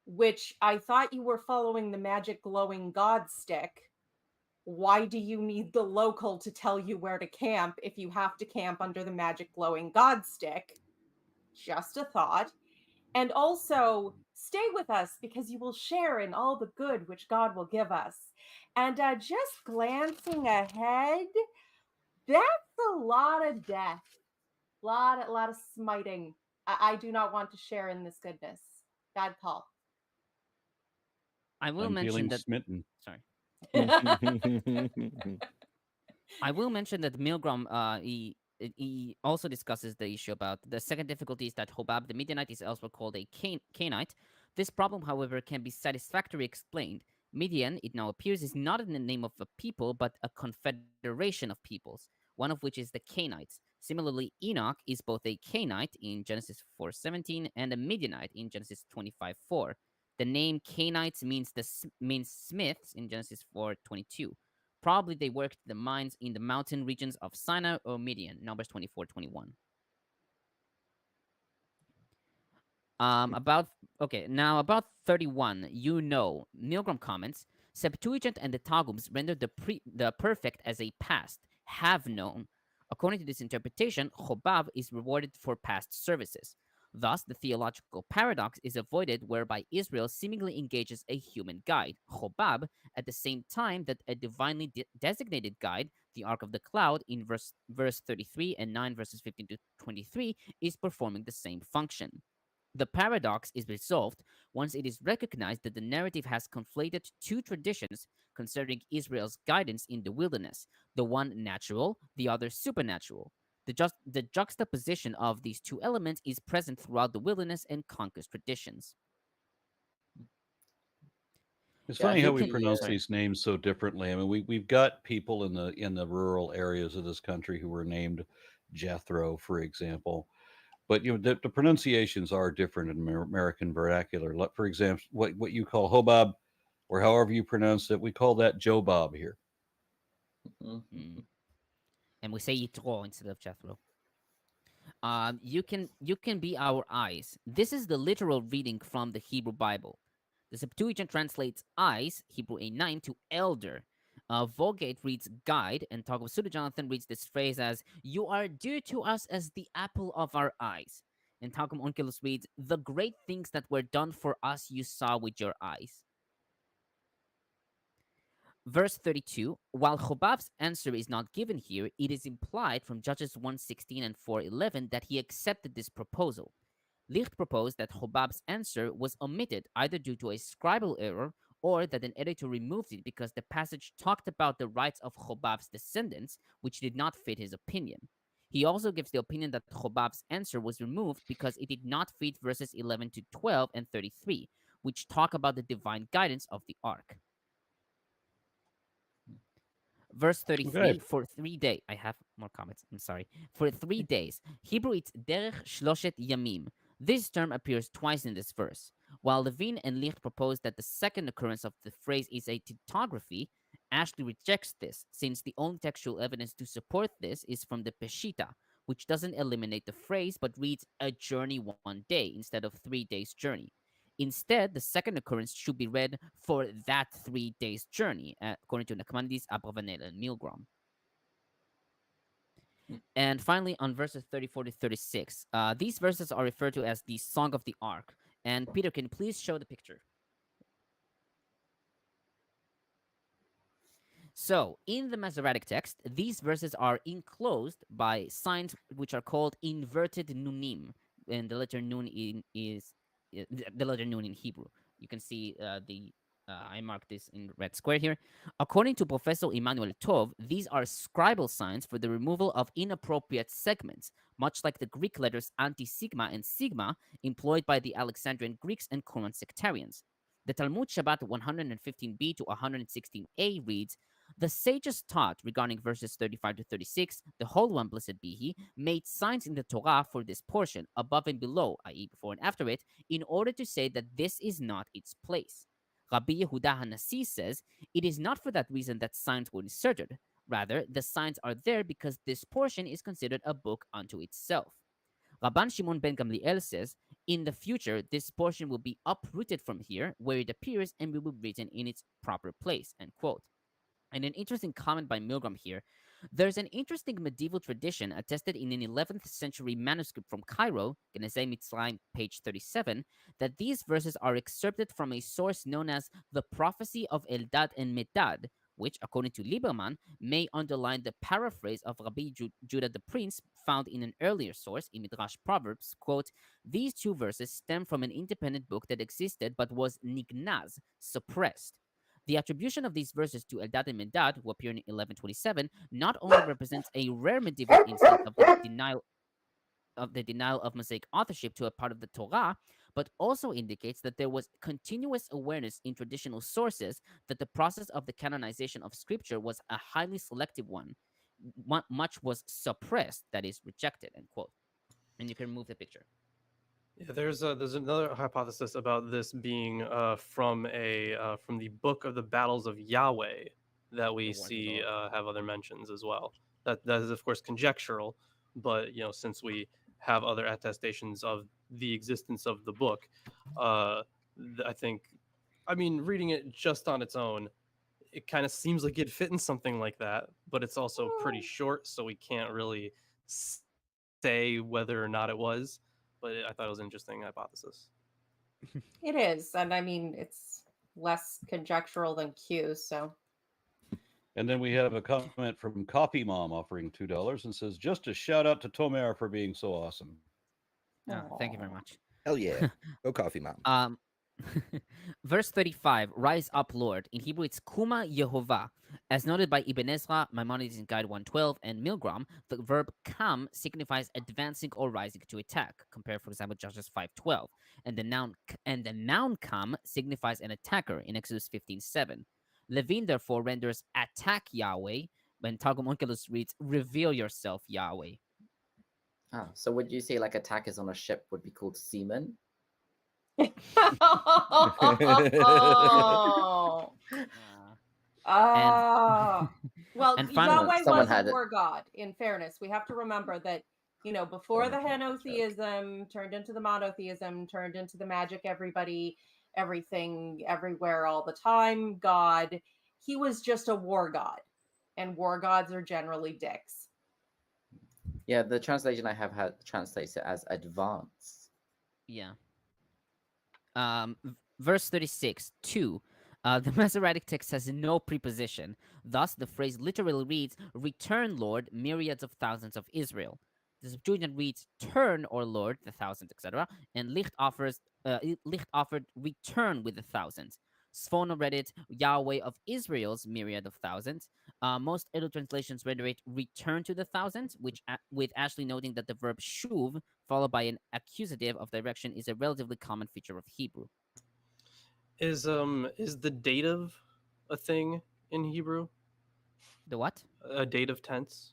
which I thought you were following the magic glowing God stick. Why do you need the local to tell you where to camp if you have to camp under the magic glowing God stick? just a thought. And also, stay with us because you will share in all the good which God will give us. And just glancing ahead, that's a lot of death, a lot of smiting. I do not want to share in this goodness. Bad call. I will mention that. Smitten. Sorry. I will mention that Milgrom, he also discusses the issue about the second difficulty is that Hobab, the Midianite, is elsewhere called a Canaanite. This problem, however, can be satisfactorily explained. Midian, it now appears, is not in the name of a people, but a confederation of peoples, one of which is the Canaanites. Similarly, Enoch is both a Canaanite in Genesis 4:17 and a Midianite in Genesis 25:4. The name Canaanites means smiths in Genesis 4:22. Probably they worked the mines in the mountain regions of Sinai or Midian, Numbers 24:21. About 31, Milgrom comments, Septuagint and the Targums render the perfect as a past, have known. According to this interpretation, Chobav is rewarded for past services. Thus, the theological paradox is avoided whereby Israel seemingly engages a human guide, Chobab, at the same time that a divinely designated guide, the Ark of the Cloud, in verse 33 and 9 verses 15 to 23, is performing the same function. The paradox is resolved once it is recognized that the narrative has conflated two traditions concerning Israel's guidance in the wilderness, the one natural, the other supernatural. The juxtaposition of these two elements is present throughout the wilderness and conquest traditions. It's funny how we pronounce these names so differently. I mean, we've got people in the rural areas of this country who were named Jethro, for example. But the pronunciations are different in American vernacular. For example, what you call Hobab, or however you pronounce it, we call that Joe Bob here. Mm-hmm. And we say Yitro instead of Jethro. You can be our eyes. This is the literal reading from the Hebrew Bible. The Septuagint translates eyes, Hebrew A9, to elder. Vulgate reads guide, and Targum Jonathan reads this phrase as, you are dear to us as the apple of our eyes. And Targum Onkelos reads, the great things that were done for us you saw with your eyes. Verse 32, while Chobab's answer is not given here, it is implied from Judges 1:16 and 4:11 that he accepted this proposal. Licht proposed that Chobab's answer was omitted either due to a scribal error or that an editor removed it because the passage talked about the rights of Chobab's descendants, which did not fit his opinion. He also gives the opinion that Chobab's answer was removed because it did not fit verses 11 to 12 and 33, which talk about the divine guidance of the ark. Verse 33, for 3 days, I have more comments, I'm sorry. For 3 days, Hebrew it's derech shloshet yamim. This term appears twice in this verse. While Levine and Licht propose that the second occurrence of the phrase is a tautography, Ashley rejects this, since the only textual evidence to support this is from the Peshitta, which doesn't eliminate the phrase but reads a journey 1 day instead of 3 days journey. Instead, the second occurrence should be read for that 3 days journey, according to Nachmanides, Abravanel, and Milgrom. And finally, on verses 34 to 36, these verses are referred to as the Song of the Ark. And Peter, can you please show the picture? So, in the Masoretic text, these verses are enclosed by signs which are called inverted nunim, and the letter nun is the letter nun in Hebrew. You can see I marked this in red square here. According to Professor Emmanuel Tov, these are scribal signs for the removal of inappropriate segments, much like the Greek letters anti-sigma and sigma employed by the Alexandrian Greeks and Qumran sectarians. The Talmud Shabbat 115b to 116a reads, the sages taught regarding verses 35 to 36, the Holy One, blessed be He, made signs in the Torah for this portion, above and below, i.e. before and after it, in order to say that this is not its place. Rabbi Yehuda HaNasi says, it is not for that reason that signs were inserted. Rather, the signs are there because this portion is considered a book unto itself. Rabban Shimon ben Gamliel says, in the future, this portion will be uprooted from here, where it appears, and will be written in its proper place, end quote. And an interesting comment by Milgrom here. There's an interesting medieval tradition attested in an 11th century manuscript from Cairo, Genezei Mitzrayim, page 37, that these verses are excerpted from a source known as the Prophecy of Eldad and Medad, which, according to Lieberman, may underline the paraphrase of Rabbi Judah the Prince found in an earlier source, in Midrash Proverbs, quote, "These two verses stem from an independent book that existed but was nignaz, suppressed." The attribution of these verses to Eldad and Medad, who appear in 1127, not only represents a rare medieval instance of the denial of Mosaic authorship to a part of the Torah, but also indicates that there was continuous awareness in traditional sources that the process of the canonization of scripture was a highly selective one. Much was suppressed, that is, rejected, end quote. And you can move the picture. Yeah, there's another hypothesis about this being from the book of the battles of Yahweh that we see have other mentions as well. That is of course conjectural, but since we have other attestations of the existence of the book, I mean reading it just on its own, it kind of seems like it'd fit in something like that, but it's also pretty short, so we can't really say whether or not it was. But I thought it was an interesting hypothesis. It is, and I mean it's less conjectural than Q. So. And then we have a comment from Coffee Mom offering $2 and says, "Just a shout out to Tomer for being so awesome." Oh, thank you very much. Hell yeah. Go Coffee Mom. Verse 35, rise up, Lord. In Hebrew, it's Kuma Yehovah. As noted by Ibn Ezra, Maimonides in Guide 112, and Milgrom, the verb kam signifies advancing or rising to attack. Compare, for example, Judges 5:12. And the noun kam signifies an attacker in Exodus 15:7. Levine, therefore, renders attack Yahweh, when Targum Onkelos reads reveal yourself, Yahweh. Ah, so would you say like attackers on a ship would be called seamen? Well, And finally, Yahweh was a war god. In fairness, we have to remember that before the henotheism turned into the monotheism, turned into the magic everybody, everything, everywhere, all the time god, he was just a war god, and war gods are generally dicks. Yeah, the translation I have had translates it as advance. Yeah. Verse 36, 2. The Masoretic text has no preposition. Thus, the phrase literally reads, return, Lord, myriads of thousands of Israel. The Septuagint reads, turn, or Lord, the thousands, etc. And Licht offered return with the thousands. Sfono read it, Yahweh of Israel's myriad of thousands. Most Edo translations render it return to the thousands, which with Ashley noting that the verb shuv, followed by an accusative of direction, is a relatively common feature of Hebrew. Is the dative a thing in Hebrew? The what? A dative tense?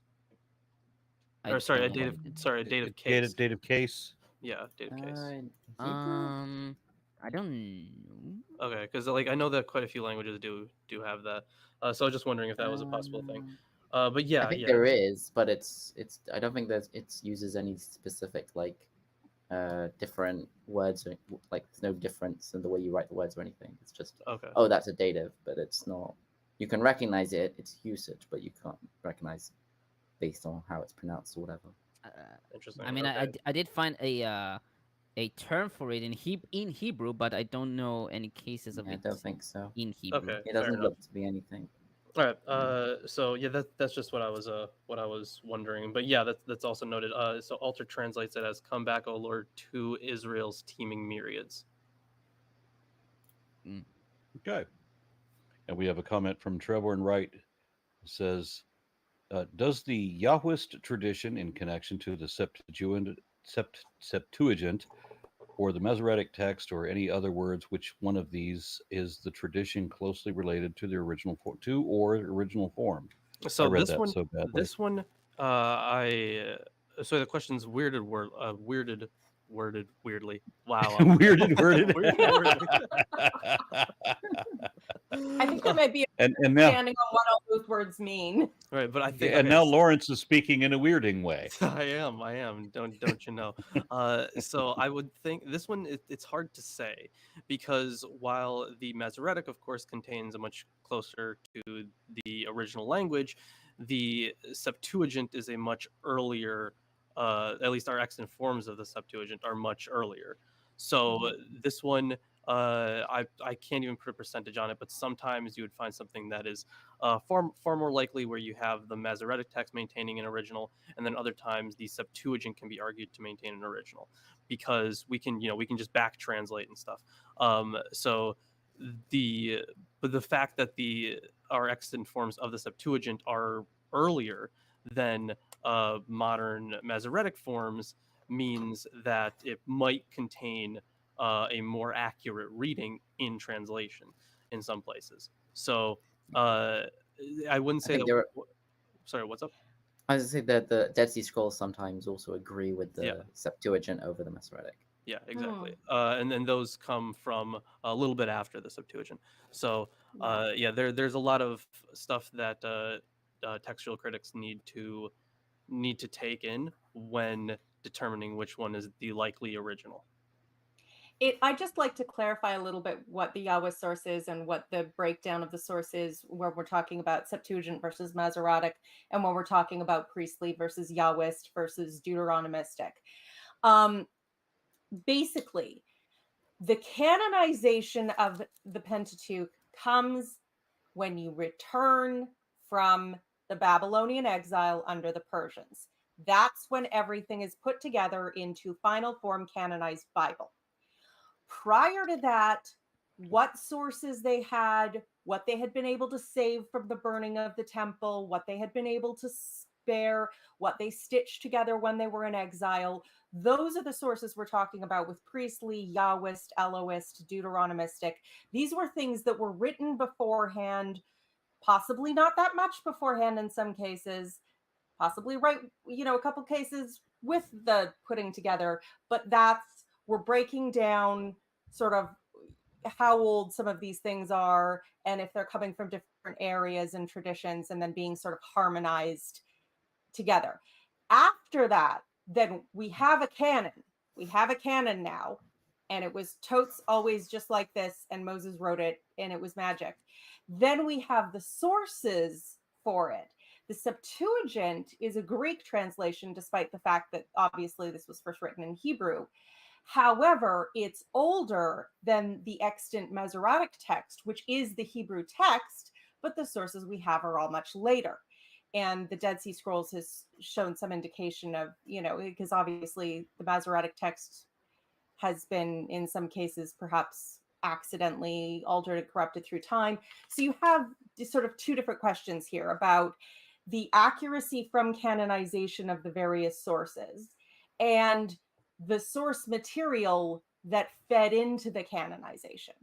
A dative case. Dative case. Yeah, dative case. I don't know. Okay, because I know that quite a few languages do have that. So I was just wondering if that was a possible thing. But yeah, I think there is, but it's I don't think it uses any specific different words, like there's no difference in the way you write the words or anything. It's just oh, that's a dative, but it's not. You can recognize its usage, but you can't recognize based on how it's pronounced or whatever. Interesting. I mean, I did find a term for it in Hebrew, but I don't know any cases of it. I don't think so. In Hebrew, okay, it doesn't look to be anything. All right. So yeah, that's just what I was wondering. But yeah, that's also noted. So Alter translates it as "Come back, O Lord, to Israel's teeming myriads." Okay. And we have a comment from Trevor and Wright. It says, does the Yahwist tradition in connection to the Septuagint or the Masoretic text or any other words, which one of these is the tradition closely related to the original form? So I read this that one, so badly. this one, so the question's worded weirdly. Wow. Worded. I think there might be a and now, understanding on what all those words mean. Right, but I think and now Lawrence is speaking in a weirding way. I am. Don't you know? So I would think this one it's hard to say, because while the Masoretic, of course, contains a much closer to the original language, The Septuagint is a much earlier, at least our extant forms of the Septuagint are much earlier. So this one, I can't even put a percentage on it, but sometimes you would find something that is far more likely where you have the Masoretic text maintaining an original, and then other times the Septuagint can be argued to maintain an original, because we can just back translate and stuff. So the fact that our extant forms of the Septuagint are earlier than modern Masoretic forms means that it might contain a more accurate reading in translation in some places. So I wouldn't say that. Sorry, what's up? I was going to say that the Dead Sea Scrolls sometimes also agree with the Septuagint over the Masoretic. Yeah, exactly. And then those come from a little bit after the Septuagint. So there's a lot of stuff that textual critics need to take in when determining which one is the likely original. I just like to clarify a little bit what the Yahweh source is and what the breakdown of the source is, where we're talking about Septuagint versus Masoretic, and when we're talking about priestly versus Yahwist versus Deuteronomistic. Basically, the canonization of the Pentateuch comes when you return from the Babylonian exile under the Persians. That's when everything is put together into final form canonized Bible. Prior to that, what sources they had, what they had been able to save from the burning of the temple, what they had been able to spare, what they stitched together when they were in exile, those are the sources we're talking about with priestly, Yahwist, Elohist, Deuteronomistic. These were things that were written beforehand, possibly not that much beforehand in some cases, possibly a couple cases with the putting together, but we're breaking down sort of how old some of these things are and if they're coming from different areas and traditions, and then being sort of harmonized together. After that, then we have a canon. We have a canon now, and it was totes always just like this, and Moses wrote it, and it was magic. Then we have the sources for it. The Septuagint is a Greek translation, despite the fact that obviously this was first written in Hebrew. However, it's older than the extant Masoretic text, which is the Hebrew text, but the sources we have are all much later. And the Dead Sea Scrolls has shown some indication of, because obviously the Masoretic text has been, in some cases, perhaps accidentally altered and corrupted through time. So you have sort of two different questions here about the accuracy from canonization of the various sources and the source material that fed into the canonization.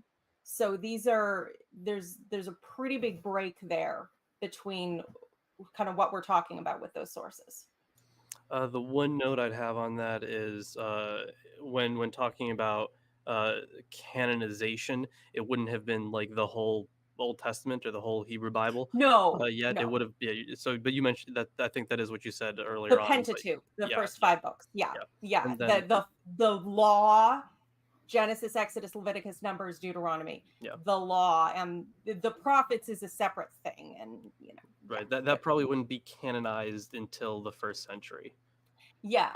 So there's a pretty big break there between kind of what we're talking about with those sources. The one note I'd have on that is when talking about canonization, it wouldn't have been like the whole Old Testament or the whole Hebrew Bible. No, yet no. It would have. Yeah. So, but you mentioned that. I think that is what you said earlier. The Pentateuch, the first 5 books. Yeah. Then, the law, Genesis, Exodus, Leviticus, Numbers, Deuteronomy. Yeah. The law and the prophets is a separate thing, and Right. That probably wouldn't be canonized until the 1st century. Yeah.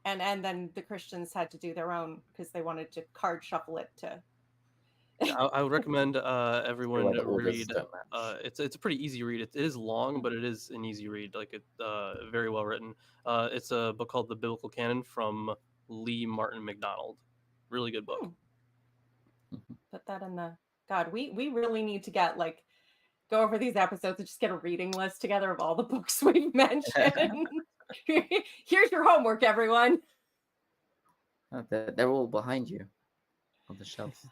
And then the Christians had to do their own because they wanted to card shuffle it to. I would recommend everyone read. It's a pretty easy read. It is long, but it is an easy read. Like very well written. It's a book called The Biblical Canon from Lee Martin McDonald. Really good book. Put that in the God. We really need to get go over these episodes and just get a reading list together of all the books we've mentioned. Here's your homework, everyone. They're all behind you on the shelf.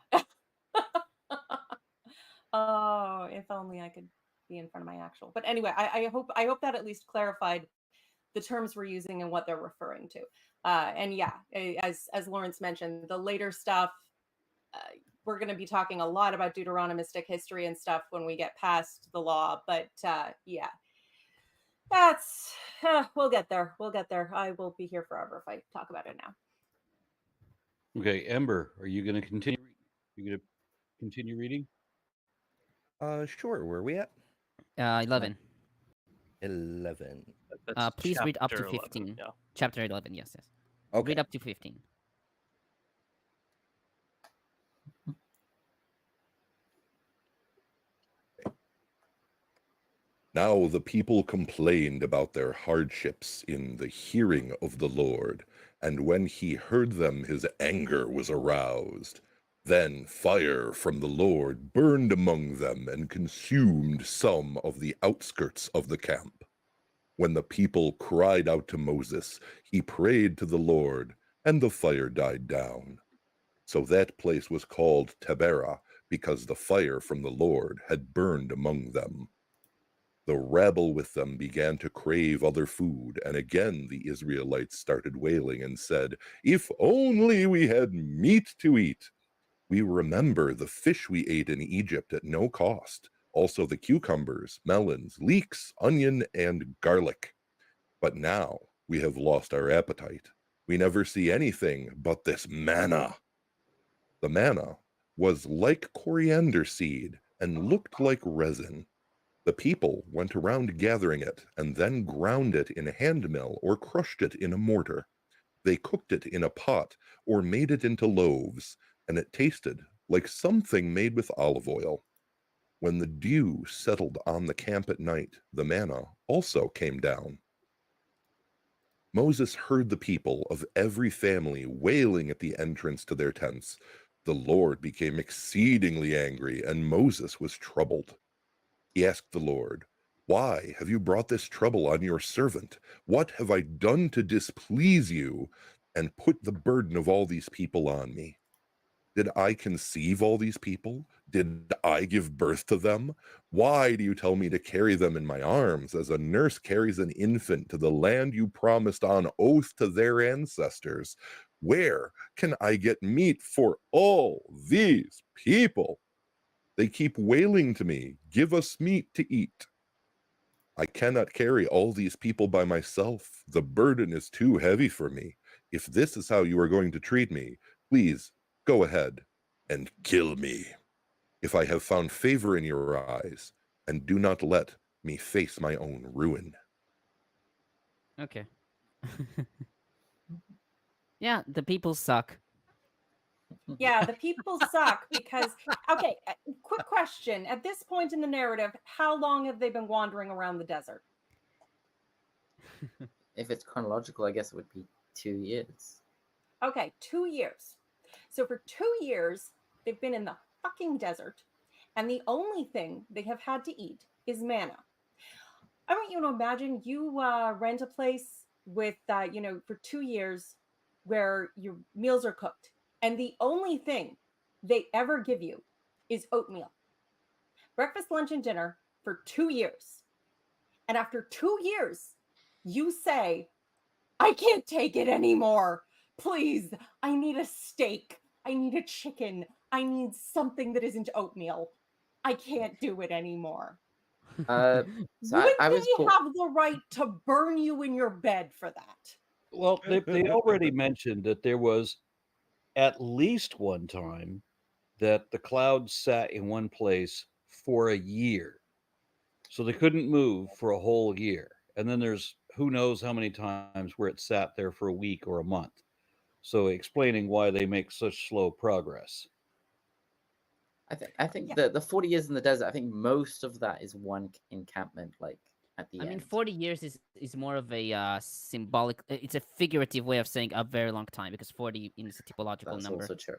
Oh, if only I could be in front of my actual. But anyway, I hope that at least clarified the terms we're using and what they're referring to. And yeah, as Lawrence mentioned, the later stuff, we're going to be talking a lot about Deuteronomistic history and stuff when we get past the law. But yeah, that's we'll get there. We'll get there. I will be here forever if I talk about it now. Okay, Ember, are you going to continue? You going to continue reading? Sure. Where are we at? 11. 11. That's Please read up to chapter 15. 11, yeah. Chapter 11, yes. Okay. Read up to 15. Now the people complained about their hardships in the hearing of the Lord, and when he heard them, his anger was aroused. Then fire from the Lord burned among them and consumed some of the outskirts of the camp. When the people cried out to Moses, he prayed to the Lord, and the fire died down. So that place was called Taberah, because the fire from the Lord had burned among them. The rabble with them began to crave other food, and again the Israelites started wailing and said, "If only we had meat to eat! We remember the fish we ate in Egypt at no cost, also the cucumbers, melons, leeks, onion, and garlic. But now we have lost our appetite. We never see anything but this manna." The manna was like coriander seed and looked like resin. The people went around gathering it and then ground it in a hand mill or crushed it in a mortar. They cooked it in a pot or made it into loaves, and it tasted like something made with olive oil. When the dew settled on the camp at night, the manna also came down. Moses heard the people of every family wailing at the entrance to their tents. The Lord became exceedingly angry, and Moses was troubled. He asked the Lord, "Why have you brought this trouble on your servant? What have I done to displease you and put the burden of all these people on me? Did I conceive all these people? Did I give birth to them? Why do you tell me to carry them in my arms as a nurse carries an infant to the land you promised on oath to their ancestors? Where can I get meat for all these people? They keep wailing to me, 'Give us meat to eat.' I cannot carry all these people by myself. The burden is too heavy for me. If this is how you are going to treat me, please go ahead and kill me, if I have found favor in your eyes, and do not let me face my own ruin." Okay. Yeah, the people suck. Yeah, the people suck because, okay, quick question. At this point in the narrative, how long have they been wandering around the desert? If it's chronological, I guess it would be 2 years. Okay, 2 years. So for 2 years, they've been in the fucking desert, and the only thing they have had to eat is manna. I want you to imagine you rent a place with, for 2 years where your meals are cooked, and the only thing they ever give you is oatmeal. Breakfast, lunch, and dinner for 2 years. And after 2 years, you say, "I can't take it anymore. Please, I need a steak. I need a chicken. I need something that isn't oatmeal. I can't do it anymore." So Would I was they have the right to burn you in your bed for that? Well, they already mentioned that there was at least one time that the clouds sat in one place for a year. So they couldn't move for a whole year. And then there's who knows how many times where it sat there for a week or a month. So explaining why they make such slow progress. I think the 40 years in the desert, I think most of that is one encampment, like at the end. I mean, 40 years is more of a symbolic, it's a figurative way of saying a very long time, because 40 is a typological That's number. also true.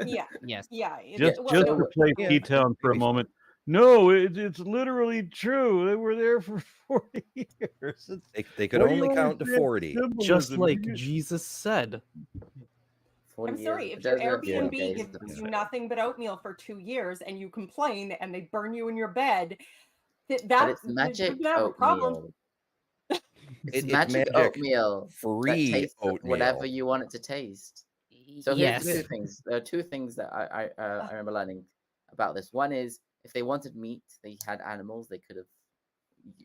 Yeah. Yes. Yeah. Just to play P-Town for a moment. No, it's literally true. They were there for 40 years. They could only count to 40. Just like Jesus said. I'm sorry, if your Airbnb gives you nothing but oatmeal for 2 years and you complain and they burn you in your bed, that's magic a problem. It's magic oatmeal free that tastes oatmeal. whatever you want it to taste. So yes. here's 2 things. There are 2 things that I remember learning about this. One is, if they wanted meat, they had animals. They could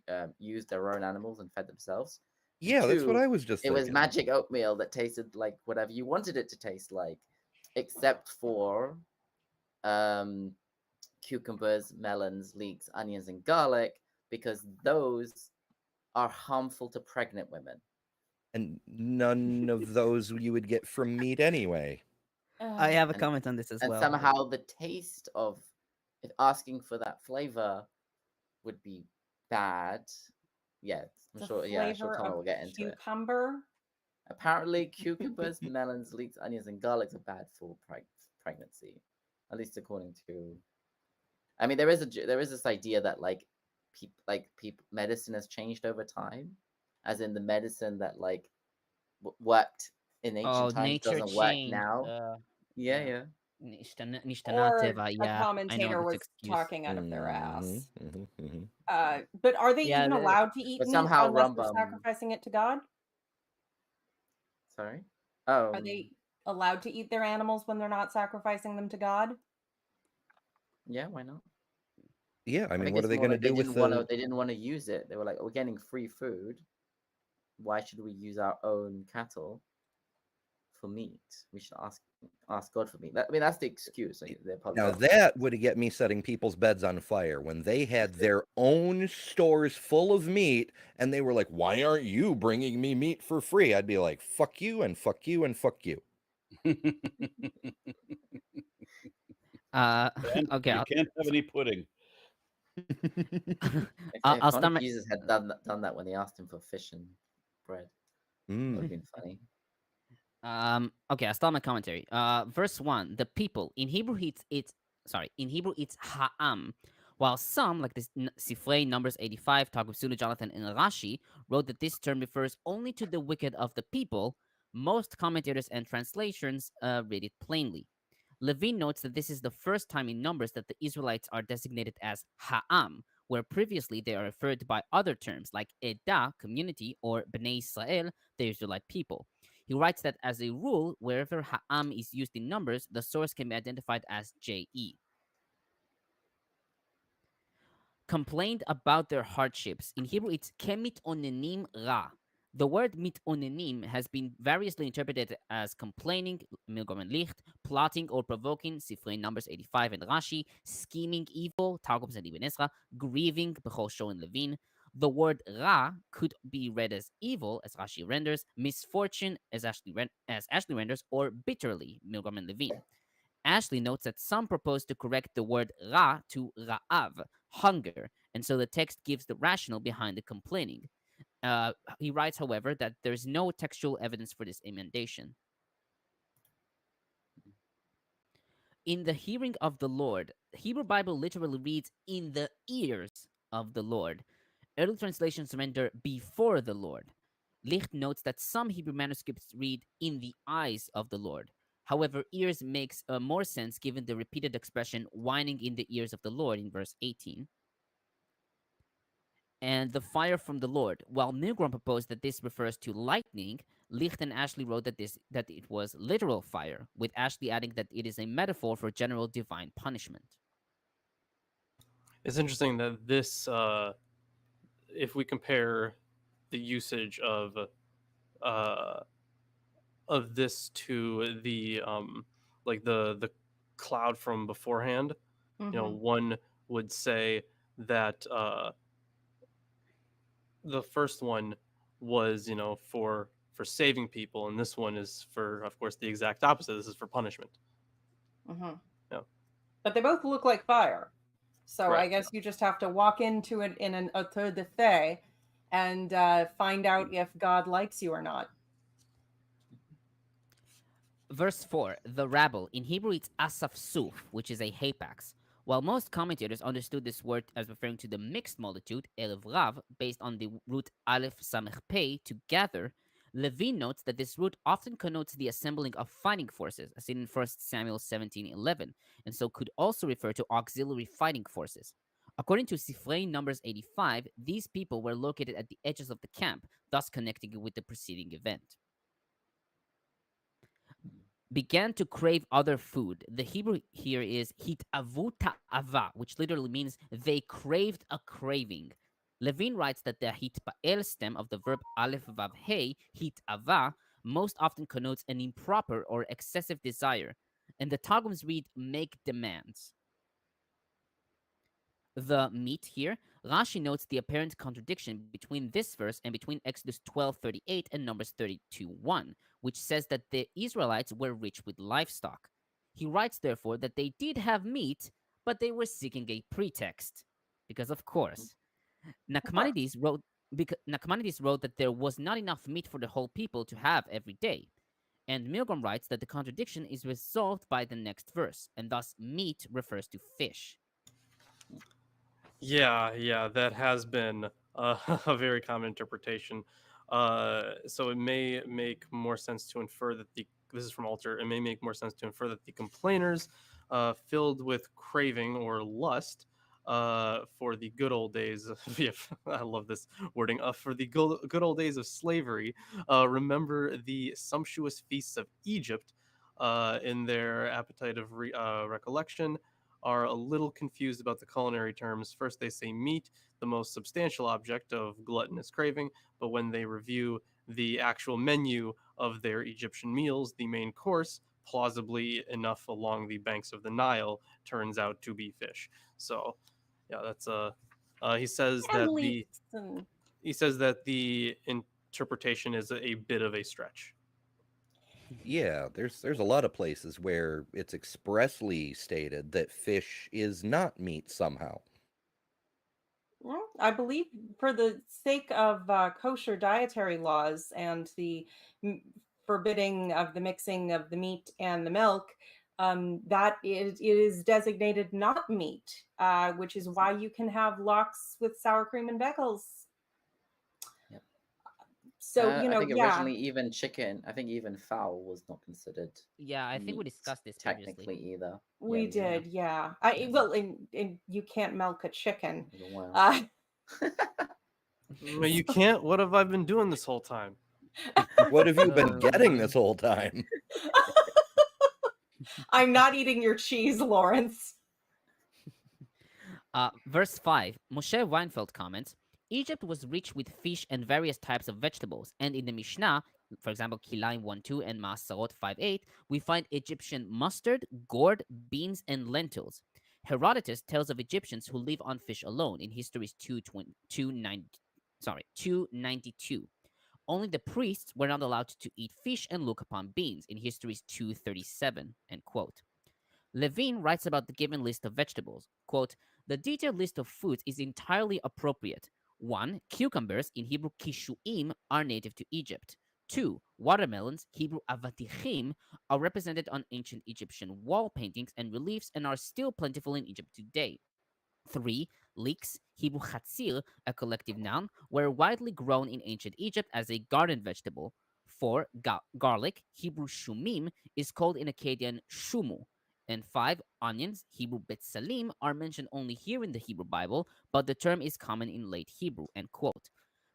have used their own animals and fed themselves. Yeah, 2, that's what I was just thinking. It was magic oatmeal that tasted like whatever you wanted it to taste like, except for cucumbers, melons, leeks, onions, and garlic, because those are harmful to pregnant women. And none of those you would get from meat anyway. I have a comment on this as and well. somehow the taste of asking for that flavor would be bad. Yeah, I'm sure. Yeah, sure. Tom will get into it. Cucumber. Apparently, cucumbers, melons, leeks, onions, and garlics are bad for pregnancy, at least according to. I mean, there is this idea that medicine has changed over time, as in the medicine that worked in ancient times doesn't work now. Yeah. Or a commentator was talking out of their ass. But are they even allowed to eat meat unless they're sacrificing it to God? Sorry? Are they allowed to eat their animals when they're not sacrificing them to God? Yeah, why not? Yeah, I mean, what are they going to do with the... They didn't want to use it. They were like, we're getting free food. Why should we use our own cattle for meat? We should ask God for meat. I mean, that's the excuse. Now, that would get me setting people's beds on fire when they had their own stores full of meat and they were like, why aren't you bringing me meat for free? I'd be like, fuck you and fuck you and fuck you. Okay. You can't have any pudding. I'll start. Jesus had done that when they asked him for fish and bread. That would have been funny. Okay, I'll start my commentary. Verse 1, the people. In Hebrew, it's ha'am. While some, like this Sifrei, Numbers 85, Targums, Jonathan, and Rashi, wrote that this term refers only to the wicked of the people, most commentators and translations read it plainly. Levine notes that this is the first time in Numbers that the Israelites are designated as ha'am, where previously they are referred by other terms like Edah, community, or Bnei Israel, the Israelite people. He writes that as a rule, wherever ha'am is used in Numbers, the source can be identified as JE. Complained about their hardships. In Hebrew, it's kemit onenim ra. The word mitonenim has been variously interpreted as complaining, Milgrom and Licht, plotting or provoking, Sifrei Numbers 85 and Rashi, scheming evil, Targums and Ibn Ezra, grieving, Bechol Show and Levine. The word ra could be read as evil, as Rashi renders, misfortune, as Ashley renders, or bitterly, Milgrom and Levine. Ashley notes that some propose to correct the word ra to ra'av, hunger, and so the text gives the rationale behind the complaining. He writes, however, that there is no textual evidence for this emendation. In the hearing of the Lord, Hebrew Bible literally reads, in the ears of the Lord. Early translations render before the Lord. Licht notes that some Hebrew manuscripts read in the eyes of the Lord. However, ears makes more sense given the repeated expression whining in the ears of the Lord in verse 18. And the fire from the Lord. While Milgrom proposed that this refers to lightning, Licht and Ashley wrote that it was literal fire, with Ashley adding that it is a metaphor for general divine punishment. It's interesting that this, if we compare the usage of this to the the cloud from beforehand, one would say that the first one was for saving people, and this one is for, of course, the exact opposite. This is for punishment. Yeah, but they both look like fire, so right. I guess you just have to walk into it in an auteur de fait and find out if God likes you or not. Verse 4, the rabble. In Hebrew, it's asaf suf, which is a hapax. While most commentators understood this word as referring to the mixed multitude, Erev Rav, based on the root Aleph Samech Pei, to gather, Levine notes that this root often connotes the assembling of fighting forces, as seen in 1 Samuel 17:11, and so could also refer to auxiliary fighting forces. According to Sifrei Numbers 85, these people were located at the edges of the camp, thus connecting it with the preceding event. Began to crave other food. The Hebrew here is hitavu ta'ava, which literally means they craved a craving. Levine writes that the hitpa'el stem of the verb aleph vav hey, hitava, most often connotes an improper or excessive desire, and the Targums read make demands. the meat here, Rashi notes the apparent contradiction between this verse and between Exodus 12:38 and Numbers 32:1, which says that the Israelites were rich with livestock. He writes, therefore, that they did have meat, but they were seeking a pretext. Because, of course, Nachmanides wrote that there was not enough meat for the whole people to have every day. And Milgrom writes that the contradiction is resolved by the next verse, and thus meat refers to fish. Yeah, that has been a very common interpretation. So it may make more sense to infer that this is from Alter. It may make more sense to infer that the complainers, filled with craving or lust, for the good old days. I love this wording. For the good old days of slavery, remember the sumptuous feasts of Egypt, in their appetite of recollection, are a little confused about the culinary terms. First, they say meat, the most substantial object of gluttonous craving, but when they review the actual menu of their Egyptian meals, the main course, plausibly enough along the banks of the Nile, turns out to be fish. So, yeah, that's he says that the interpretation is a bit of a stretch. Yeah, there's a lot of places where it's expressly stated that fish is not meat somehow. Well, I believe for the sake of kosher dietary laws and the forbidding of the mixing of the meat and the milk, that it is designated not meat, which is why you can have lox with sour cream and pickles. So, I think originally even chicken, I think even fowl was not considered. Yeah, I think we discussed this technically previously. either. We did, yeah. Well, you can't milk a chicken. Wow. You can't? What have I been doing this whole time? What have you been getting this whole time? I'm not eating your cheese, Lawrence. Verse 5, Moshe Weinfeld comments, Egypt was rich with fish and various types of vegetables, and in the Mishnah, for example, Kilayim 1:2 and Maasarot 5:8, we find Egyptian mustard, gourd, beans, and lentils. Herodotus tells of Egyptians who live on fish alone in Histories 292. Only the priests were not allowed to eat fish and look upon beans in Histories 237, end quote. Levine writes about the given list of vegetables, quote, the detailed list of foods is entirely appropriate. 1. Cucumbers, in Hebrew kishuim, are native to Egypt. 2. Watermelons, Hebrew avatichim, are represented on ancient Egyptian wall paintings and reliefs and are still plentiful in Egypt today. 3. Leeks, Hebrew chatzir, a collective noun, were widely grown in ancient Egypt as a garden vegetable. 4. Garlic, Hebrew shumim, is called in Akkadian shumu. And 5. Onions, Hebrew betsalim, are mentioned only here in the Hebrew Bible, but the term is common in late Hebrew, end quote.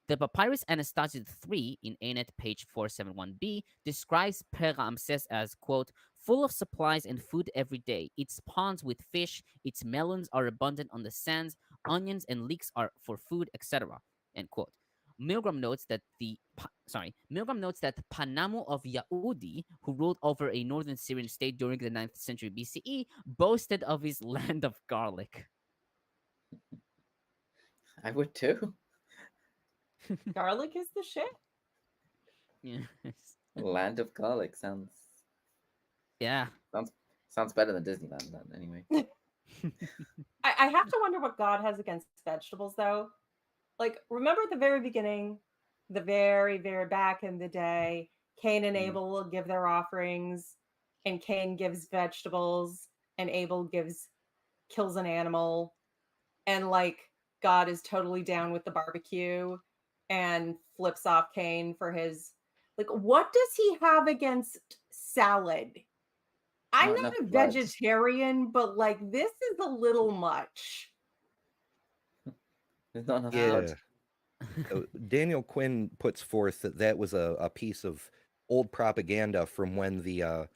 The papyrus Anastasis III in Anet, page 471b, describes Per Ramses as, quote, full of supplies and food every day. Its ponds with fish, its melons are abundant on the sands, onions and leeks are for food, etc., end quote. Milgrom notes that Panamu of Yahudi, who ruled over a northern Syrian state during the 9th century BCE, boasted of his land of garlic. I would too. Garlic is the shit. Yes. Land of garlic sounds. Yeah. Sounds better than Disneyland, then, anyway. I have to wonder what God has against vegetables, though. Like, remember at the very beginning, the very, very back in the day, Cain and Abel will give their offerings, and Cain gives vegetables, and Abel kills an animal, and like God is totally down with the barbecue and flips off Cain for his, like, what does he have against salad? I'm not a vegetarian, but like, this is a little much. There's not enough blood. Daniel Quinn puts forth that was a piece of old propaganda from when the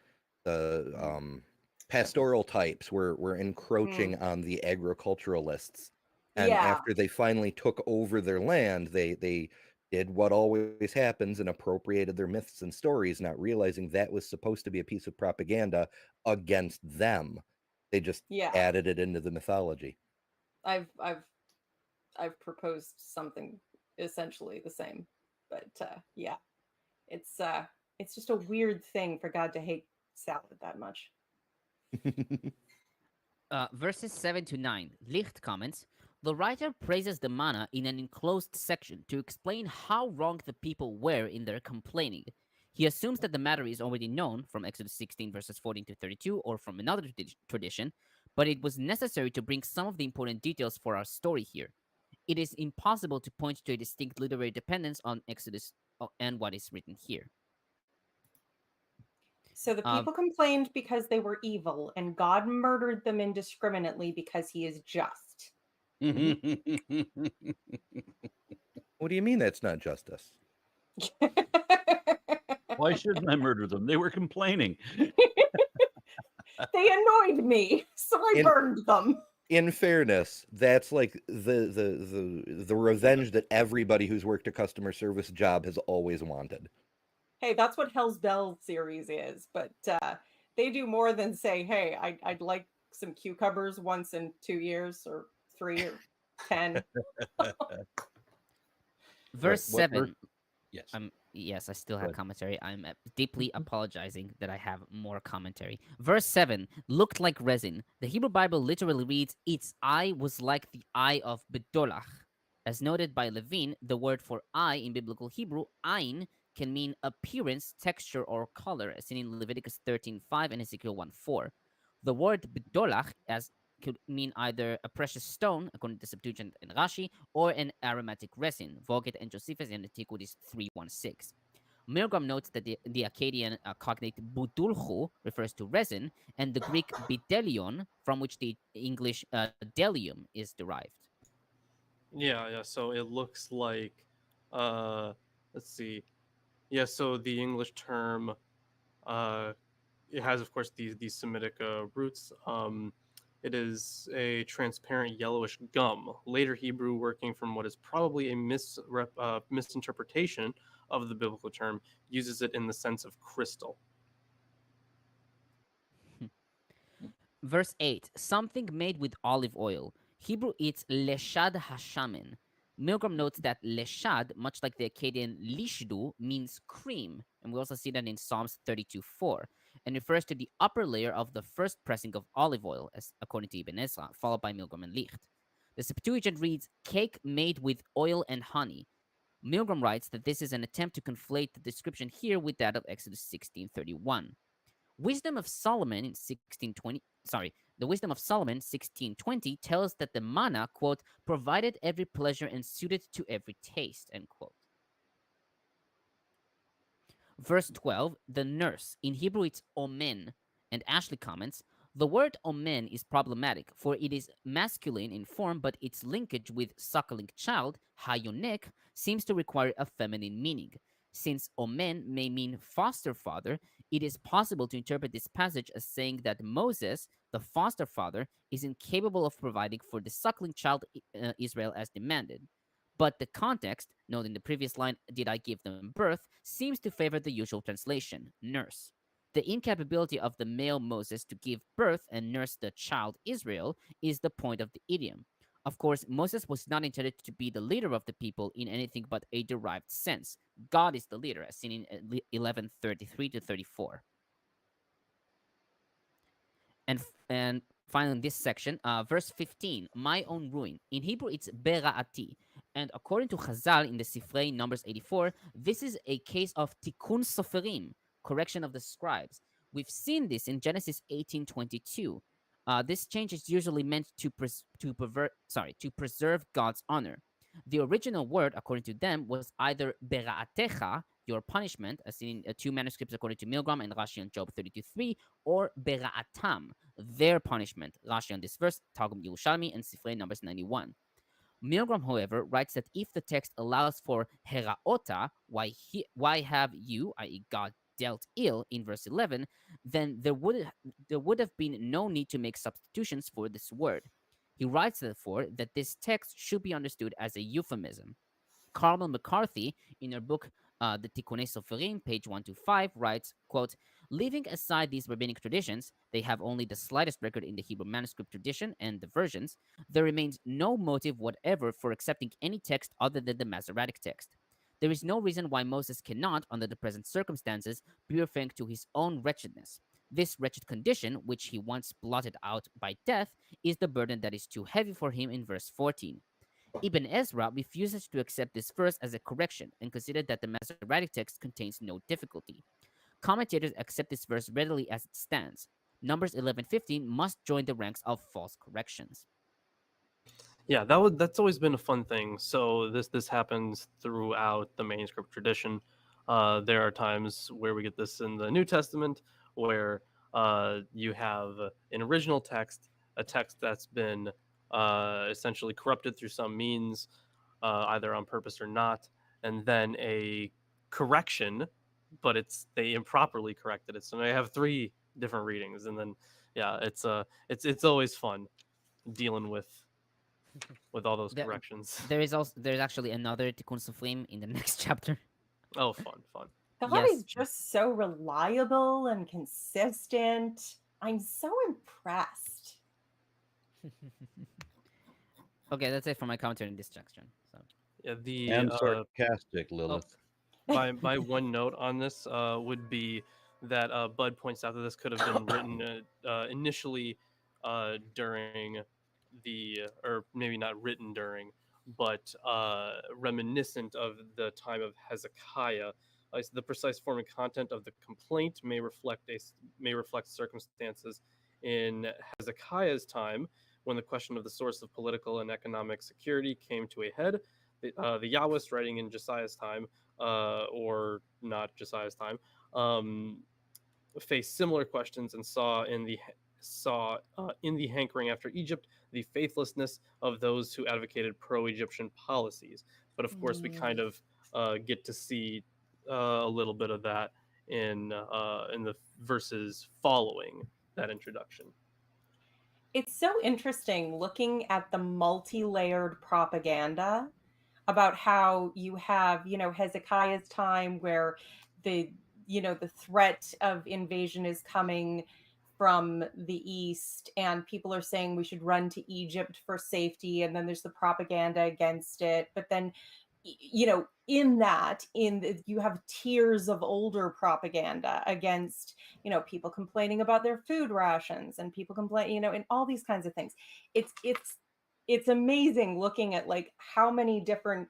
pastoral types were encroaching on the agriculturalists. And after they finally took over their land, they did what always happens and appropriated their myths and stories, not realizing that was supposed to be a piece of propaganda against them. They just added it into the mythology. I've proposed something essentially the same, but yeah, it's just a weird thing for God to hate salad that much. Verses 7 to 9, Licht comments, the writer praises the manna in an enclosed section to explain how wrong the people were in their complaining. He assumes that the matter is already known from Exodus 16 verses 14 to 32 or from another tradition, but it was necessary to bring some of the important details for our story here. It is impossible to point to a distinct literary dependence on Exodus and what is written here. So the people complained because they were evil, and God murdered them indiscriminately because he is just. What do you mean that's not justice? Why shouldn't I murder them? They were complaining. They annoyed me, so I burned them. In fairness, that's like the revenge that everybody who's worked a customer service job has always wanted. Hey, that's what Hell's Bell series is, but they do more than say, hey, I'd like some cucumbers once in 2 years or 3 or 10. Verse 7. Yes. Yes, I still have commentary. I'm deeply apologizing that I have more commentary. Verse 7, looked like resin. The Hebrew Bible literally reads, its eye was like the eye of Bedolach. As noted by Levine, the word for eye in biblical Hebrew, ayin, can mean appearance, texture, or color, as seen in Leviticus 13:5 and Ezekiel 1:4. The word Bedolach as could mean either a precious stone, according to Septuagint and Rashi, or an aromatic resin, Voget and Josephus in Antiquities 3:16. Milgrom notes that the Akkadian cognate budulchu refers to resin, and the Greek bidelion, from which the English delium is derived. Yeah. So it looks like, let's see. Yeah, so the English term, it has, of course, these Semitic roots. It is a transparent yellowish gum. Later Hebrew, working from what is probably a misinterpretation of the biblical term, uses it in the sense of crystal. Verse 8, something made with olive oil. Hebrew, it's leshad hashamen. Milgrom notes that leshad, much like the Akkadian lishdu, means cream, and we also see that in Psalms 32:4, and refers to the upper layer of the first pressing of olive oil, as according to Ibn Ezra, followed by Milgrom and Licht. The Septuagint reads, cake made with oil and honey. Milgrom writes that this is an attempt to conflate the description here with that of Exodus 16:31. Wisdom of Solomon in 1620 tells that the manna, quote, provided every pleasure and suited to every taste, end quote. Verse 12, the nurse. In Hebrew, it's omen, and Ashley comments, the word omen is problematic, for it is masculine in form, but its linkage with suckling child, hayonek, seems to require a feminine meaning. Since omen may mean foster father, it is possible to interpret this passage as saying that Moses, the foster father, is incapable of providing for the suckling child Israel as demanded. But the context, note in the previous line, did I give them birth, seems to favor the usual translation, nurse. The incapability of the male Moses to give birth and nurse the child Israel is the point of the idiom. Of course, Moses was not intended to be the leader of the people in anything but a derived sense. God is the leader, as seen in 11:33 to 34. And finally, in this section, verse 15, my own ruin. In Hebrew, it's bera'ati. And according to Chazal in the Sifrei Numbers 84, this is a case of tikkun soferim, correction of the scribes. We've seen this in Genesis 18:22. This change is usually meant to preserve God's honor. The original word, according to them, was either bera'atecha, your punishment, as in two manuscripts according to Milgrom and Rashi on Job 32:3, or bera'atam, their punishment, Rashi on this verse, Targum Yerushalmi, and Sifrei Numbers 91. Milgrom, however, writes that if the text allows for heraota, why have you, i.e. God, dealt ill in verse 11, then there would have been no need to make substitutions for this word. He writes, therefore, that this text should be understood as a euphemism. Carmel McCarthy, in her book the Tikkunei Soferim, page 125, writes, quote, leaving aside these rabbinic traditions, they have only the slightest record in the Hebrew manuscript tradition and the versions, there remains no motive whatever for accepting any text other than the Masoretic text. There is no reason why Moses cannot, under the present circumstances, be referring to his own wretchedness. This wretched condition, which he once blotted out by death, is the burden that is too heavy for him in verse 14. Ibn Ezra refuses to accept this verse as a correction and considered that the Masoretic text contains no difficulty. Commentators accept this verse readily as it stands. Numbers 11:15 must join the ranks of false corrections. Yeah, that's always been a fun thing. So this happens throughout the manuscript tradition. There are times where we get this in the New Testament, where you have an original text, a text that's been essentially corrupted through some means, either on purpose or not, and then a correction, but they improperly corrected it. So I have 3 different readings, and then it's always fun dealing with all those corrections. There's actually another Tikkun Sofrim in the next chapter. Oh, fun. God is just so reliable and consistent. I'm so impressed. Okay, that's it for my commentary in this section. So. Yeah, and sarcastic, Lilith. My one note on this would be that Bud points out that this could have been written initially during or maybe not written during, but reminiscent of the time of Hezekiah. The precise form and content of the complaint may reflect circumstances in Hezekiah's time, when the question of the source of political and economic security came to a head. The Yahwist, writing in Josiah's time, or not Josiah's time, faced similar questions and saw in the hankering after Egypt the faithlessness of those who advocated pro-Egyptian policies. But of course, we kind of get to see a little bit of that in the verses following that introduction. It's so interesting looking at the multi-layered propaganda about how you have, Hezekiah's time, where the threat of invasion is coming from the east, and people are saying we should run to Egypt for safety, and then there's the propaganda against it. But then, you have tiers of older propaganda against, people complaining about their food rations, and people complain, and all these kinds of things. It's amazing looking at like how many different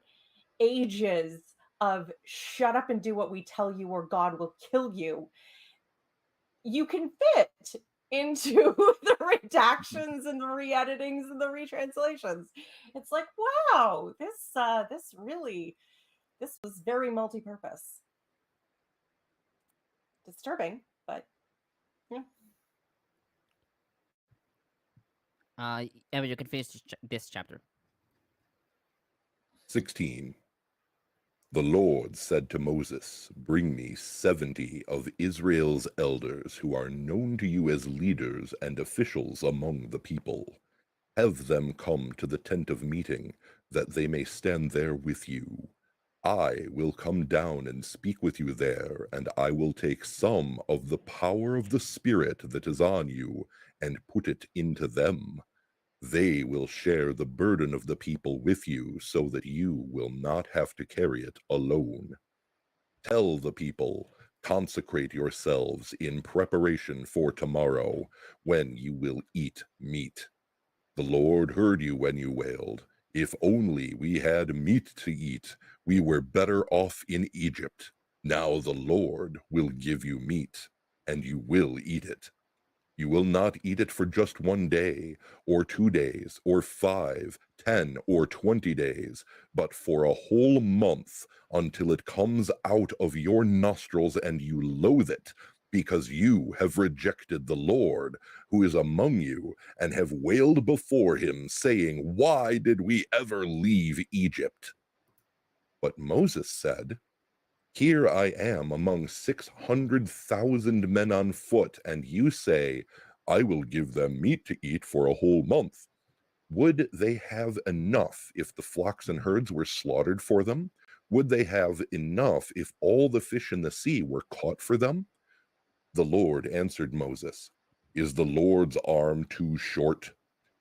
ages of shut up and do what we tell you or God will kill you can fit into the redactions and the re-editings and the retranslations. It's like, wow, this was very multi-purpose. Disturbing, but yeah. Evan, you can finish this chapter. 16. The Lord said to Moses, bring me 70 of Israel's elders who are known to you as leaders and officials among the people. Have them come to the tent of meeting, that they may stand there with you. I will come down and speak with you there, and I will take some of the power of the Spirit that is on you and put it into them. They will share the burden of the people with you, so that you will not have to carry it alone. Tell the people, consecrate yourselves in preparation for tomorrow, when you will eat meat. The Lord heard you when you wailed, if only we had meat to eat, we were better off in Egypt. Now the Lord will give you meat, and you will eat it. You will not eat it for just 1 day, or 2 days, or 5, 10, or 20 days, but for a whole month, until it comes out of your nostrils and you loathe it, because you have rejected the Lord, who is among you, and have wailed before him, saying, why did we ever leave Egypt? But Moses said, here I am among 600,000 men on foot, and you say, I will give them meat to eat for a whole month. Would they have enough if the flocks and herds were slaughtered for them? Would they have enough if all the fish in the sea were caught for them? The Lord answered Moses, Is the Lord's arm too short?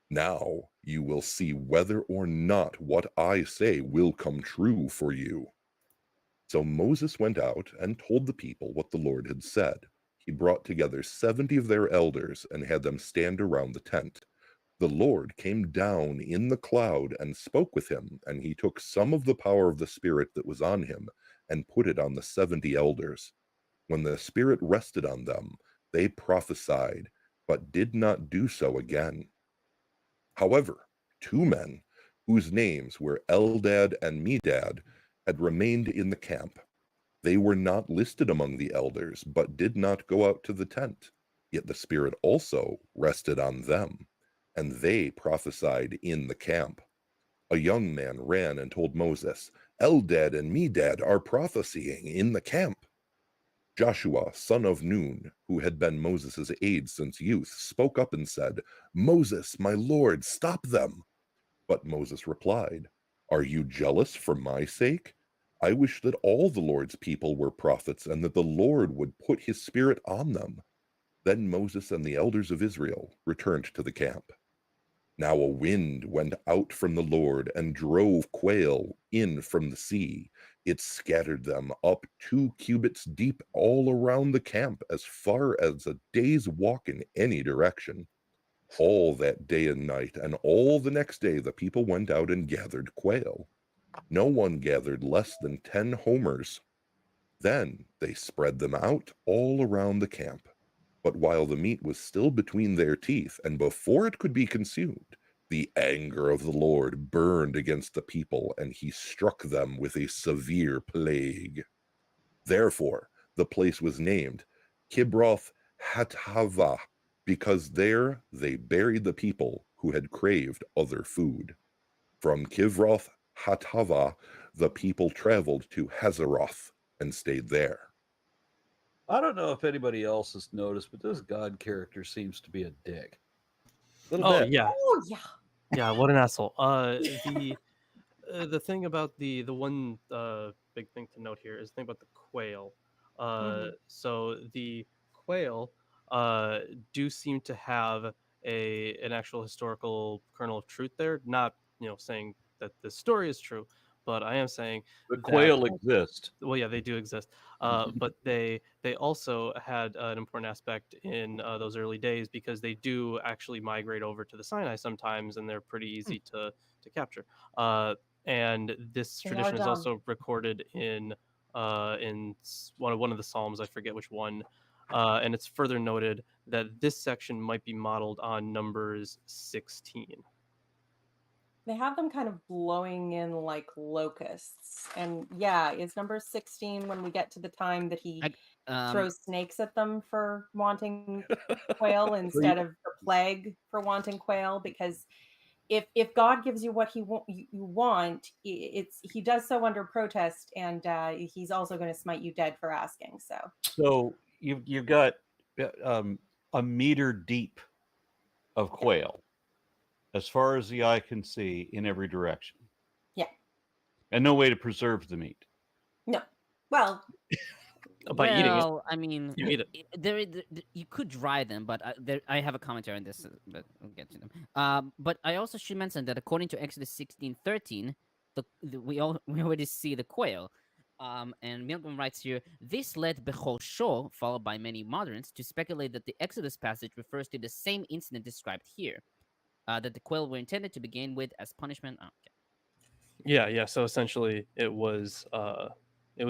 Now you will see whether or not what I say will come true for you. So Moses went out and told the people what the Lord had said. He brought together 70 of their elders and had them stand around the tent. The Lord came down in the cloud and spoke with him, and he took some of the power of the Spirit that was on him and put it on the 70 elders. When the Spirit rested on them, they prophesied, but did not do so again. However, 2 men, whose names were Eldad and Medad, had remained in the camp. They were not listed among the elders, but did not go out to the tent. Yet the Spirit also rested on them, and they prophesied in the camp. A young man ran and told Moses, Eldad and Medad are prophesying in the camp. Joshua, son of Nun, who had been Moses' aide since youth, spoke up and said, Moses, my lord, stop them. But Moses replied, Are you jealous for my sake? I wish that all the Lord's people were prophets and that the Lord would put his Spirit on them. Then Moses and the elders of Israel returned to the camp. Now a wind went out from the Lord and drove quail in from the sea. It scattered them up 2 cubits deep all around the camp, as far as a day's walk in any direction. All that day and night, and all the next day, the people went out and gathered quail. No one gathered less than 10 homers. Then they spread them out all around the camp. But while the meat was still between their teeth, and before it could be consumed, the anger of the Lord burned against the people, and he struck them with a severe plague. Therefore, the place was named Kibroth Hattava, because there they buried the people who had craved other food. From Kibroth Hattava, the people traveled to Hazeroth and stayed there. I don't know if anybody else has noticed, but this God character seems to be a dick. Oh yeah, Oh yeah. yeah. What an asshole. The thing about the one big thing to note here is the thing about the quail. So the quail do seem to have an actual historical kernel of truth there. Not saying that the story is true, but I am saying The that- quail exist. Well, yeah, they do exist. But they also had an important aspect in those early days because they do actually migrate over to the Sinai sometimes, and they're pretty easy to capture. And this They are tradition is dumb. also recorded in one of the Psalms. I forget which one. And it's further noted that this section might be modeled on Numbers 16. They have them kind of blowing in like locusts. And yeah, is number 16 when we get to the time that he throws snakes at them for wanting quail instead of the plague for wanting quail? Because if God gives you what you want, he does so under protest, and he's also going to smite you dead for asking. So you've got a meter deep of quail, as far as the eye can see, in every direction. Yeah. And no way to preserve the meat. No. Well, by eating it. I mean, you eat it. You could dry them, but I have a commentary on this, but we'll get to them. But I also should mention that according to Exodus 16:13, we already see the quail. And Milgrom writes here, this led Bechol Shor, followed by many moderns, to speculate that the Exodus passage refers to the same incident described here, that the quail were intended to begin with as punishment. Oh, okay. Yeah. So essentially, it was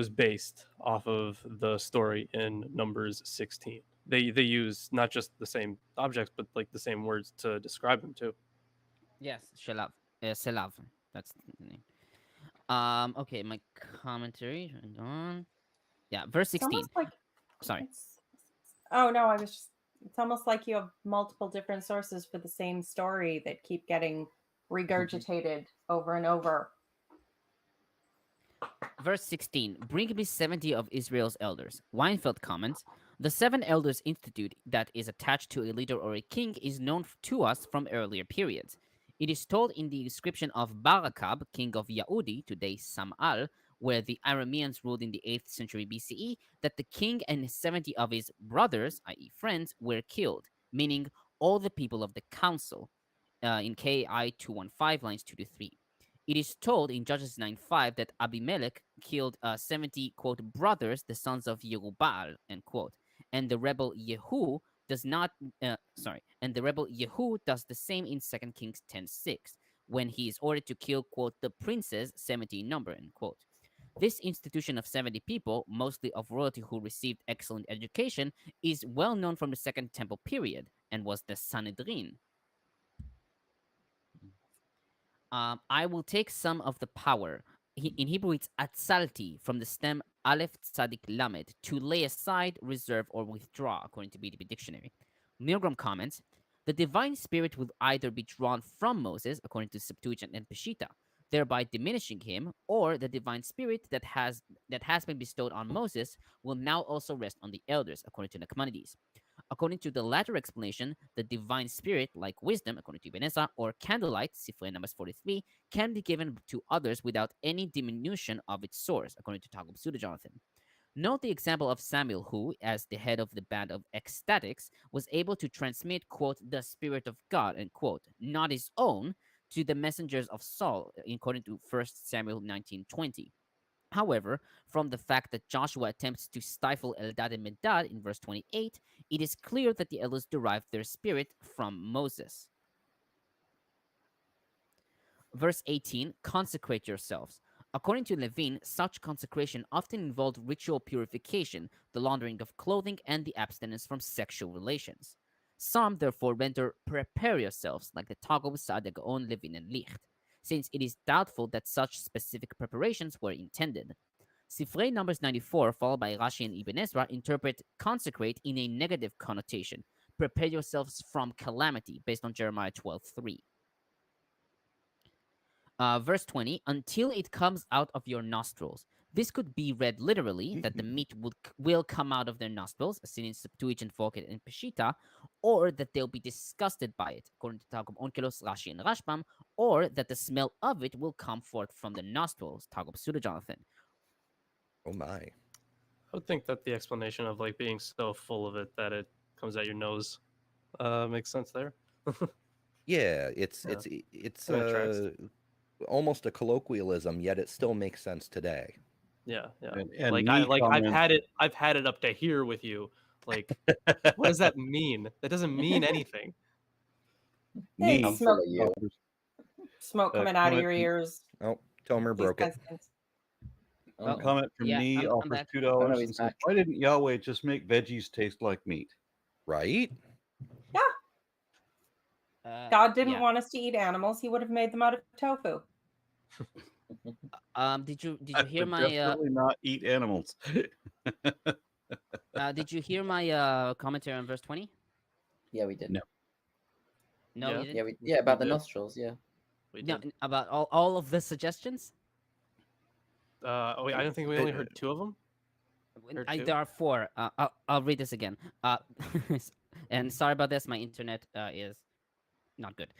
based off of the story in Numbers 16. They use not just the same objects, but like the same words to describe them too. Yes, Shelav. Selav. That's the name. Okay, my commentary. Hold on. Yeah, verse 16. Sorry. Oh no, it's almost like you have multiple different sources for the same story that keep getting regurgitated over and over. Verse 16. Bring me 70 of Israel's elders. Weinfeld comments, the 7 elders institute that is attached to a leader or a king is known to us from earlier periods. It is told in the description of Barakab, king of Yahudi, today Sam'al, where the Arameans ruled in the 8th century BCE, that the king and 70 of his brothers, i.e., friends, were killed, meaning all the people of the council, in KI 215, lines 2 to 3. It is told in Judges 9:5 that Abimelech killed 70, quote, brothers, the sons of Yerubbaal, end quote, and the rebel Yehu does not, and the rebel Yehu does the same in 2 Kings 10:6, when he is ordered to kill, quote, the princes, 70 in number, end quote. This institution of 70 people, mostly of royalty who received excellent education, is well known from the Second Temple period and was the Sanhedrin. I will take some of the power. In Hebrew, it's atzalti, from the stem aleph tzadik lamed, to lay aside, reserve, or withdraw, according to BDB Dictionary. Milgrom comments, the divine spirit will either be drawn from Moses, according to Septuagint and Peshitta, thereby diminishing him, or the divine spirit that has been bestowed on Moses will now also rest on the elders, according to Nachmanides. According to the latter explanation, the divine spirit, like wisdom, according to Ibn Ezra, or candlelight, Sefer numbers 43, can be given to others without any diminution of its source, according to Targums Jonathan. Note the example of Samuel, who, as the head of the band of ecstatics, was able to transmit, quote, the spirit of God, end quote, not his own, to the messengers of Saul, according to 1 Samuel 19:20. However, from the fact that Joshua attempts to stifle Eldad and Medad in verse 28, it is clear that the elders derived their spirit from Moses. Verse 18, consecrate yourselves. According to Levine, such consecration often involved ritual purification, the laundering of clothing, and the abstinence from sexual relations. Some, therefore, render prepare yourselves, like the Targums, Sa'ad Gaon, Levine, and Licht, since it is doubtful that such specific preparations were intended. Sifrei numbers 94, followed by Rashi and Ibn Ezra, interpret consecrate in a negative connotation. Prepare yourselves from calamity, based on Jeremiah 12:3. Verse 20, until it comes out of your nostrils. This could be read literally, that the meat will come out of their nostrils, as seen in Septuagint, Vulgate, and Peshitta, or that they'll be disgusted by it, according to Targum Onkelos, Rashi, and Rashbam, or that the smell of it will come forth from the nostrils, Targum Jonathan. Oh my. I would think that the explanation of like being so full of it that it comes out your nose makes sense there. Yeah, it's almost a colloquialism, yet it still makes sense today. Yeah. And like I've had it up to here with you. Like, what does that mean? That doesn't mean anything. Hey, Me, smoke coming out of your ears. Oh, Tomer broke it. Comment from me offers $2 and says, why didn't Yahweh just make veggies taste like meat? Right? Yeah. God didn't want us to eat animals. He would have made them out of tofu. Did you I hear would my definitely not eat animals. did you hear my commentary on verse 20? Yeah, we did. No. No, Yeah. you didn't? Yeah, about the nostrils, yeah. No, about all of the suggestions? I don't think we only heard two of them. There are four. I'll read this again. And sorry about this. My internet is not good.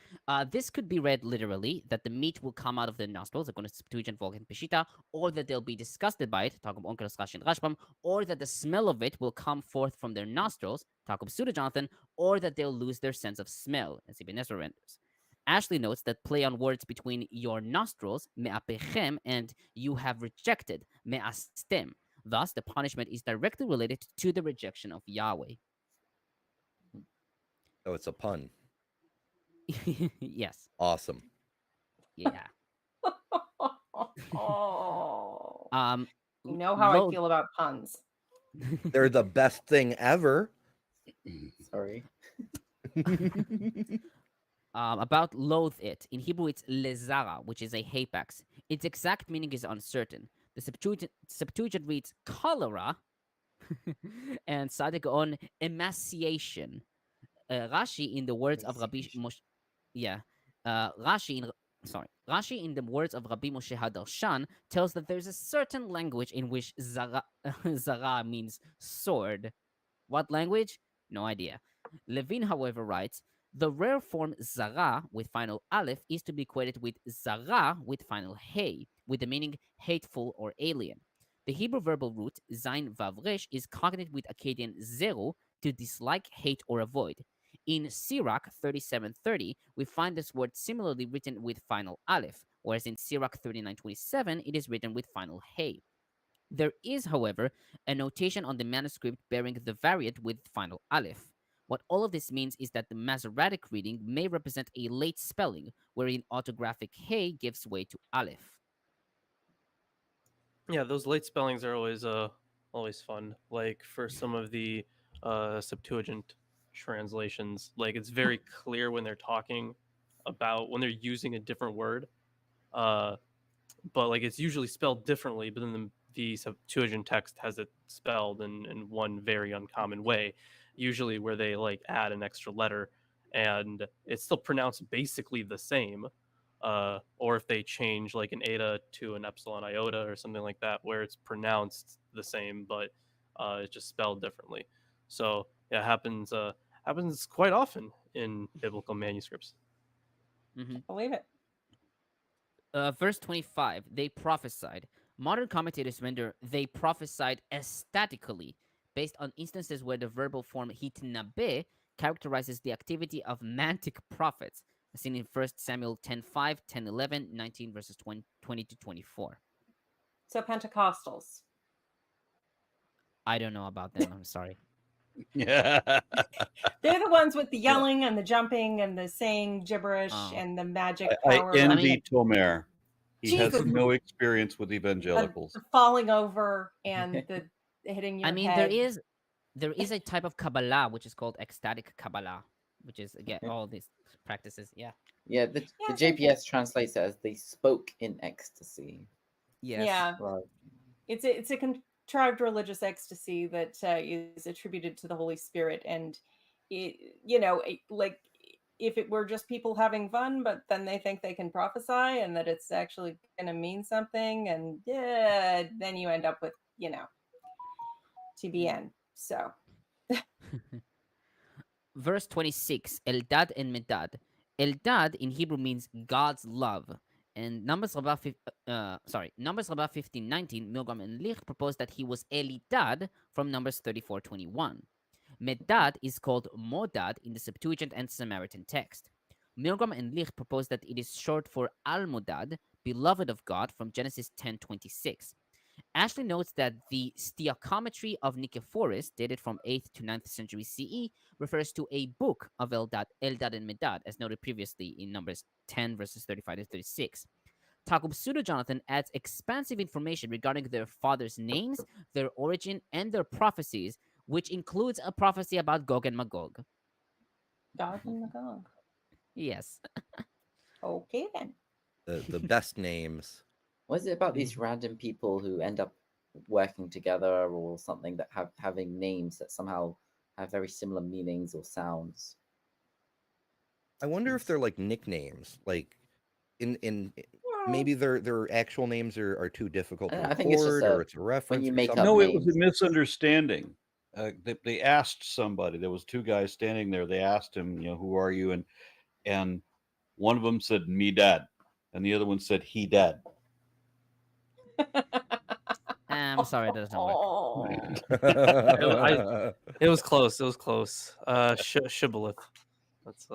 This could be read literally, that the meat will come out of their nostrils, according to Septuagint, Vulgate, and Peshitta, or that they'll be disgusted by it, Targum Onkelos, Rashi, and Rashbam, or that the smell of it will come forth from their nostrils, Targum Jonathan, or that they'll lose their sense of smell, as Ibn Ezra renders. Ashley notes that play on words between your nostrils, me'apechem, and you have rejected, me'astem. Thus, the punishment is directly related to the rejection of Yahweh. Oh, it's a pun. Yes. Awesome. Yeah. You know how I feel about puns. They're the best thing ever. Sorry. About loathe it. In Hebrew, it's lezara, which is a hapax. Its exact meaning is uncertain. The Septuagint reads cholera, and Sa'ad Gaon emaciation. Rashi, in the words of Rabbi Moshe, Rashi in the words of Rabbi Moshe Hadarshan tells that there's a certain language in which zara means sword. What language? No idea. Levine, however, writes, The rare form zara with final aleph is to be equated with zara with final hey, with the meaning hateful or alien. The Hebrew verbal root zain vav resh is cognated with Akkadian zero, to dislike, hate, or avoid. In Sirach 3730, we find this word similarly written with final aleph, whereas in Sirach 3927, it is written with final hey. There is, however, a notation on the manuscript bearing the variant with final aleph. What all of this means is that the Masoretic reading may represent a late spelling, wherein autographic hey gives way to aleph. Yeah, those late spellings are always fun. Like for some of the Septuagint translations, like it's very clear when they're talking about when they're using a different word. But like it's usually spelled differently, but then the Septuagint text has it spelled in one very uncommon way, usually where they like add an extra letter and it's still pronounced basically the same. Or if they change like an eta to an epsilon iota or something like that, where it's pronounced the same but it's just spelled differently. So yeah, happens quite often in biblical manuscripts. Believe it. Verse 25, they prophesied. Modern commentators render they prophesied ecstatically, based on instances where the verbal form hitnabe characterizes the activity of mantic prophets, as seen in 1 Samuel 10:5, 10:11, 19 verses 20 to 24. So Pentecostals. I don't know about them. I'm sorry. Yeah. They're the ones with the yelling and the jumping and the saying gibberish and the magic power. I envy Tomer. He has no experience with evangelicals. The falling over and the hitting your head. there is a type of Kabbalah which is called ecstatic Kabbalah, which is again all these practices. Yeah. Yeah, the JPS translates it as they spoke in ecstasy. Yes. Yeah. Right. It's a contrived religious ecstasy that is attributed to the Holy Spirit, and like if it were just people having fun, but then they think they can prophesy and that it's actually going to mean something, and then you end up with TBN. So verse 26, Eldad and Medad. Eldad in Hebrew means God's love. And Numbers Rabbah 15:19, Milgrom and Licht proposed that he was Elidad from Numbers 34:21. Medad is called Modad in the Septuagint and Samaritan text. Milgrom and Licht proposed that it is short for Almodad, beloved of God, from Genesis 10:26. Ashley notes that the Stiachometry of Nicephorus, dated from 8th to 9th century CE, refers to a book of Eldad and Medad, as noted previously in Numbers 10 verses 35 to 36. Targums Pseudo-Jonathan adds expansive information regarding their fathers' names, their origin, and their prophecies, which includes a prophecy about Gog and Magog. Gog and Magog. Yes. Okay then. The best names. What is it about these random people who end up working together or something that having names that somehow have very similar meanings or sounds? I wonder if they're like nicknames, like in maybe their actual names are too difficult to record, or it's a reference. You make no, it was a misunderstanding. They asked somebody. There was two guys standing there. They asked him, who are you? And one of them said, "Me dad," and the other one said, "He dad." I'm sorry, it doesn't work. It was close. It was close. Shibboleth. That's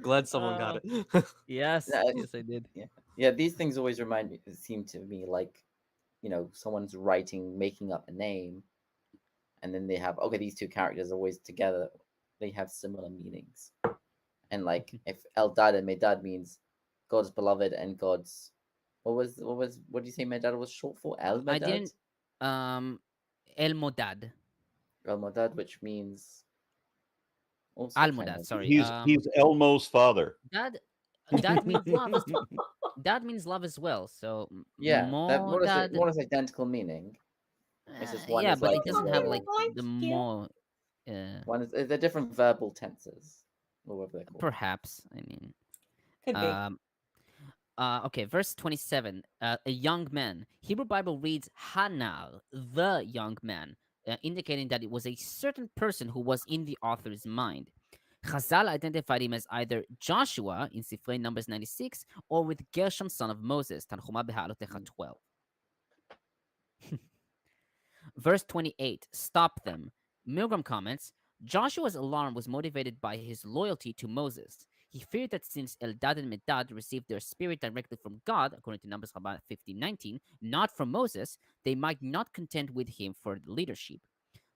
glad someone got it. Yes, yes, I did. Yeah. These things always seem to me like, someone's making up a name, and then they have these two characters always together. They have similar meanings, and like if Eldad and Medad means God's beloved and God's what do you say Medad was short for? El-Medad? I didn't El-Modad. El-Modad, which means Al-Modad, sorry. He's Elmo's father. Dad means love. Dad means love as well. So yeah, more or less identical meaning. It's just one is but like it doesn't have like the more. One is they're different verbal tenses, or whatever they're called. Perhaps, I mean. Could be. Okay, verse 27. A young man. Hebrew Bible reads Hanal, the young man. indicating that it was a certain person who was in the author's mind. Chazal identified him as either Joshua in Sifrei Numbers 96 or with Gershom, son of Moses, Tanchuma Beha'alotecha 12. Verse 28, stop them. Milgrom comments, Joshua's alarm was motivated by his loyalty to Moses. He feared that since Eldad and Medad received their spirit directly from God, according to Numbers 15:19, not from Moses, they might not contend with him for the leadership.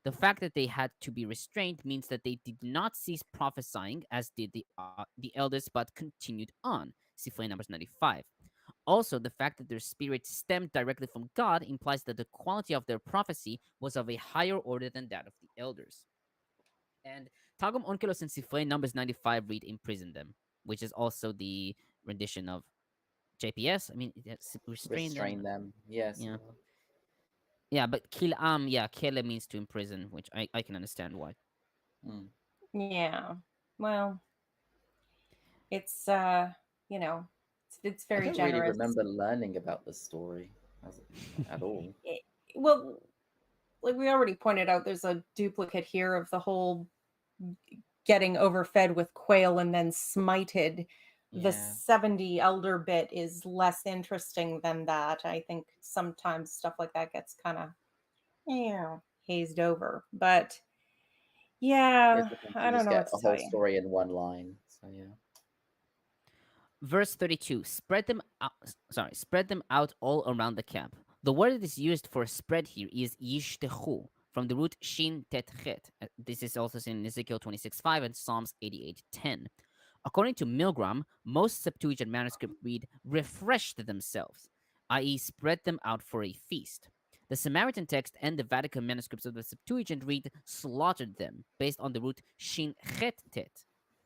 The fact that they had to be restrained means that they did not cease prophesying, as did the elders, but continued on. Sifrei Numbers 95. Also, the fact that their spirit stemmed directly from God implies that the quality of their prophecy was of a higher order than that of the elders. And Targum Onkelos and Sifrei Numbers 95 read imprison them, which is also the rendition of JPS. I mean, restrain them. Yes. Yeah. Yeah, but kilam, kele means to imprison, which I can understand why. Yeah. Well, it's it's very I don't generous. really remember learning about this story at all. Well, like we already pointed out, there's a duplicate here of the whole getting overfed with quail and then smited. Yeah. The 70 elder bit is less interesting than that. I think sometimes stuff like that gets kind of hazed over. But yeah, I don't know what to a whole story in one line. So yeah. Verse 32, spread them out all around the camp. The word that is used for spread here is yishtechu, from the root shin tet chet. This is also seen in Ezekiel 26:5 and Psalms 88:10. According to Milgrom, most Septuagint manuscripts read refreshed themselves, i.e. spread them out for a feast. The Samaritan text and the Vatican manuscripts of the Septuagint read slaughtered them, based on the root shin chet tet.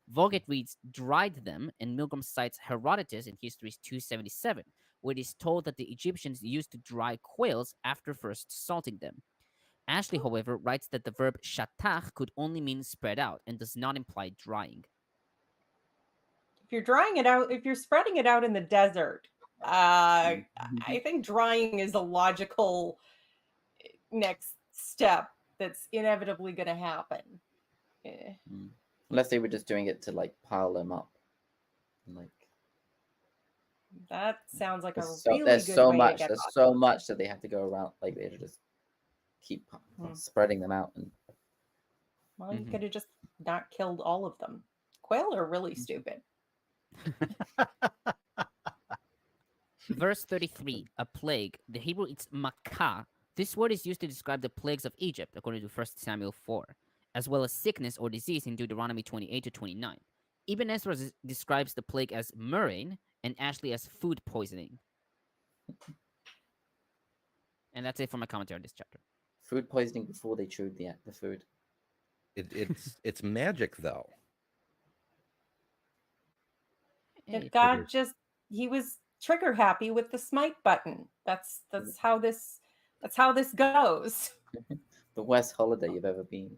Vulgate reads dried them, and Milgrom cites Herodotus in Histories 277, where it is told that the Egyptians used to dry quails after first salting them. Ashley, however, writes that the verb shatach could only mean spread out and does not imply drying. If you're drying it out, if you're spreading it out in the desert, I think drying is a logical next step that's inevitably going to happen. Unless they were just doing it to like pile them up. Like that sounds like there's really there's good so way much to get there's caught. so much that they have to go around, like they just keep spreading them out. And well, you could have just not killed all of them. Quail are really stupid. Verse 33, a plague. The Hebrew, it's makah. This word is used to describe the plagues of Egypt, according to 1 Samuel 4, as well as sickness or disease in Deuteronomy 28-29. Ibn Ezra describes the plague as murrain and Ashley as food poisoning. And that's it for my commentary on this chapter. Food poisoning before they chewed the food. It's magic though. Hey, God he was trigger happy with the smite button. That's how this goes. The worst holiday you've ever been.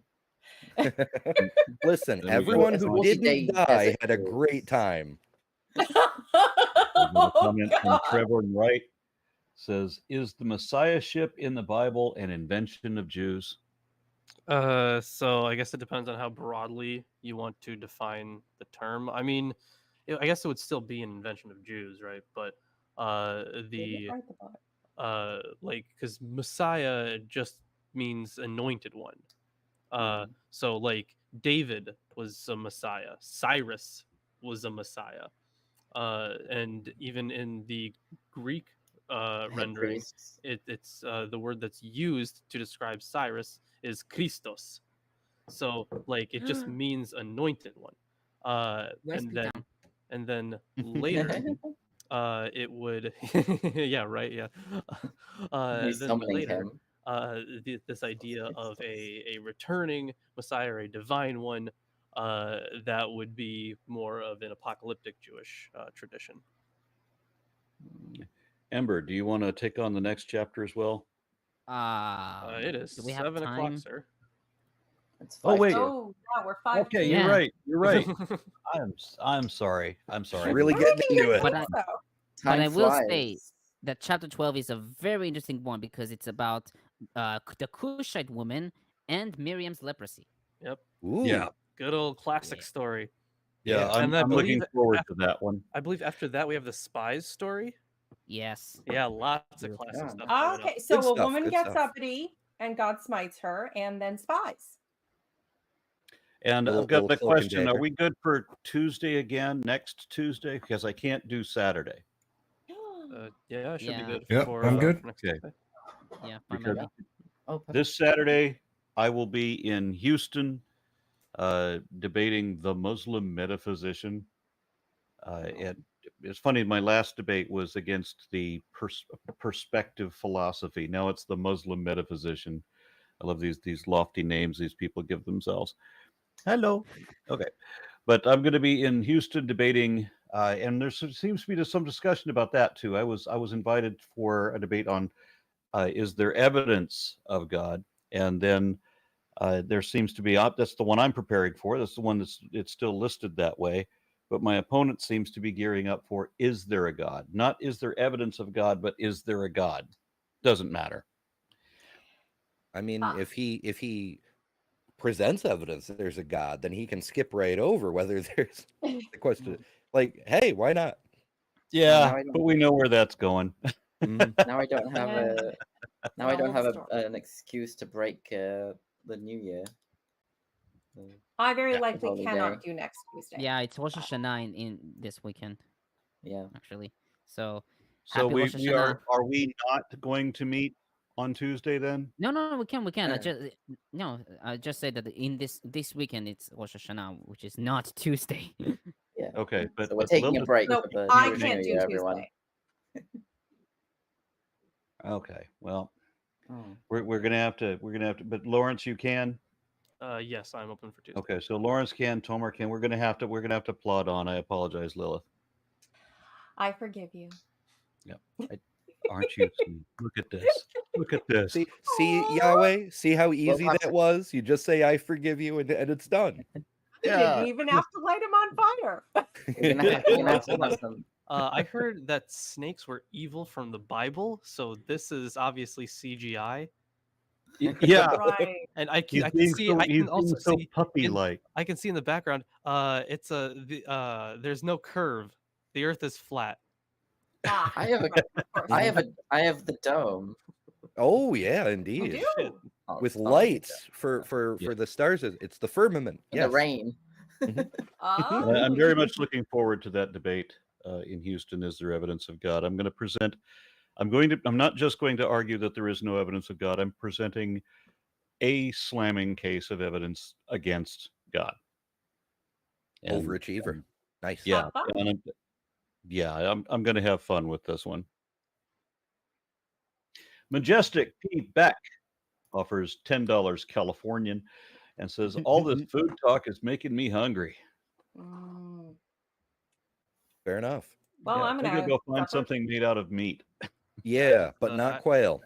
Listen, everyone who didn't die had a great time. A comment from Trevor Wright says, "Is the Messiahship in the Bible an invention of Jews?" So I guess it depends on how broadly you want to define the term. I mean, I guess it would still be an invention of Jews, right? But because Messiah just means anointed one. So like David was a Messiah, Cyrus was a Messiah, and even in the Greek rendering, it's the word that's used to describe Cyrus is Christos. So like it just means anointed one. And then later it would yeah, right, yeah. Then later this idea of a returning Messiah, or a divine one, that would be more of an apocalyptic Jewish tradition. Ember, do you want to take on the next chapter as well? It is 7 o'clock, sir. Oh wait. Oh, yeah, we're 5. Okay, you're right. You're right. I'm sorry. Really getting into it. But I will say that chapter 12 is a very interesting one because it's about the Cushite woman, and Miriam's leprosy. Yep. Ooh. Yeah. Good old classic Yeah. story. Yeah, And I I'm looking believe forward after- to that one. I believe after that we have the spies story. Yes. Yeah, lots of Yeah. classic Yeah. stuff. coming up. Okay, so Good a stuff, woman good gets stuff. uppity and God smites her, and then spies. And Little- I've got little the cloak and question: Are dagger. we good for Tuesday again next Tuesday? Because I can't do Saturday. Yeah, it should Yeah. be good. Yep, for, I'm good. for next Okay. Tuesday. Yeah. Fine by Because me. Oh, perfect. this Saturday I will be in Houston, debating the Muslim metaphysician. And it's funny, my last debate was against the perspective philosophy. Now it's the Muslim metaphysician. I love these lofty names these people give themselves. Hello. Okay. But I'm going to be in Houston debating, and there seems to be some discussion about that too. I was invited for a debate on is there evidence of God, and then there seems to be that's the one I'm preparing for. That's the one it's still listed that way. But my opponent seems to be gearing up for is there a God? Not is there evidence of God, but is there a God? Doesn't matter. I mean, if he presents evidence that there's a God, then he can skip right over whether there's the question. Like, hey, why not? Yeah, now I don't- but we know where that's going. Mhm. Now I don't have I don't Old have story. an excuse to break the new year. I very Yeah. likely Holiday. cannot do next Tuesday. Yeah, it's Rosh Hashanah in this weekend, Yeah. actually. So So happy we Rosh are Hashanah. we not going to meet on Tuesday then? No, we can. Yeah. I just said that in this weekend it's Rosh Hashanah, which is not Tuesday. Yeah. Okay, but So we're taking a Lilith- break No, for the I New can't do Year, Tuesday. everyone. Okay, well, Oh. we're gonna have to but Lawrence, you can. Yes, I'm open for Tuesday. Okay, so Lawrence can, Tomer can. We're gonna have to plod on. I apologize, Lilith. I forgive you. Aren't you sweet? Look at this. Look at this. See, Yahweh, see how easy I- that was? You just say, I forgive you, and it's done. You Yeah. didn't even have to light him on fire. We're gonna have to have some. I heard that snakes were evil from the Bible, so this is obviously CGI. Yeah. Right. And I He's can being see. so, I he's can also being so see. puppy-like. I can see in the background. It's there's no curve. The Earth is flat. Ah, I have of course. I have the dome. Oh, yeah, You indeed. do. With Oh, lights for Yeah. the stars. It's the firmament. The Yes. rain. Oh. I'm very much looking forward to that debate in Houston. Is there evidence of God? I'm not just going to argue that there is no evidence of God. I'm presenting a slamming case of evidence against God. And, Overachiever. Nice. yeah, Fun. and I'm going to have fun with this one. Majestic P. Beck offers $10 Californian and says, all this food talk is making me hungry. Mm. Fair enough. Well, I'm I'm gonna going to go find suffer. something made out of meat. Yeah, but I- not quail.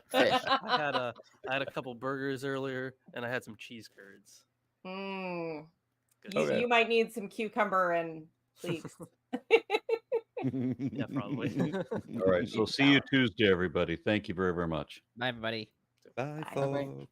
Fish. I had a couple burgers earlier, and I had some cheese curds. Mm. Good You, stuff. you might need some cucumber and leeks. Yeah, probably. All right. So see you Tuesday, everybody. Thank you very, very much. Bye, everybody. Bye, Bye. folks.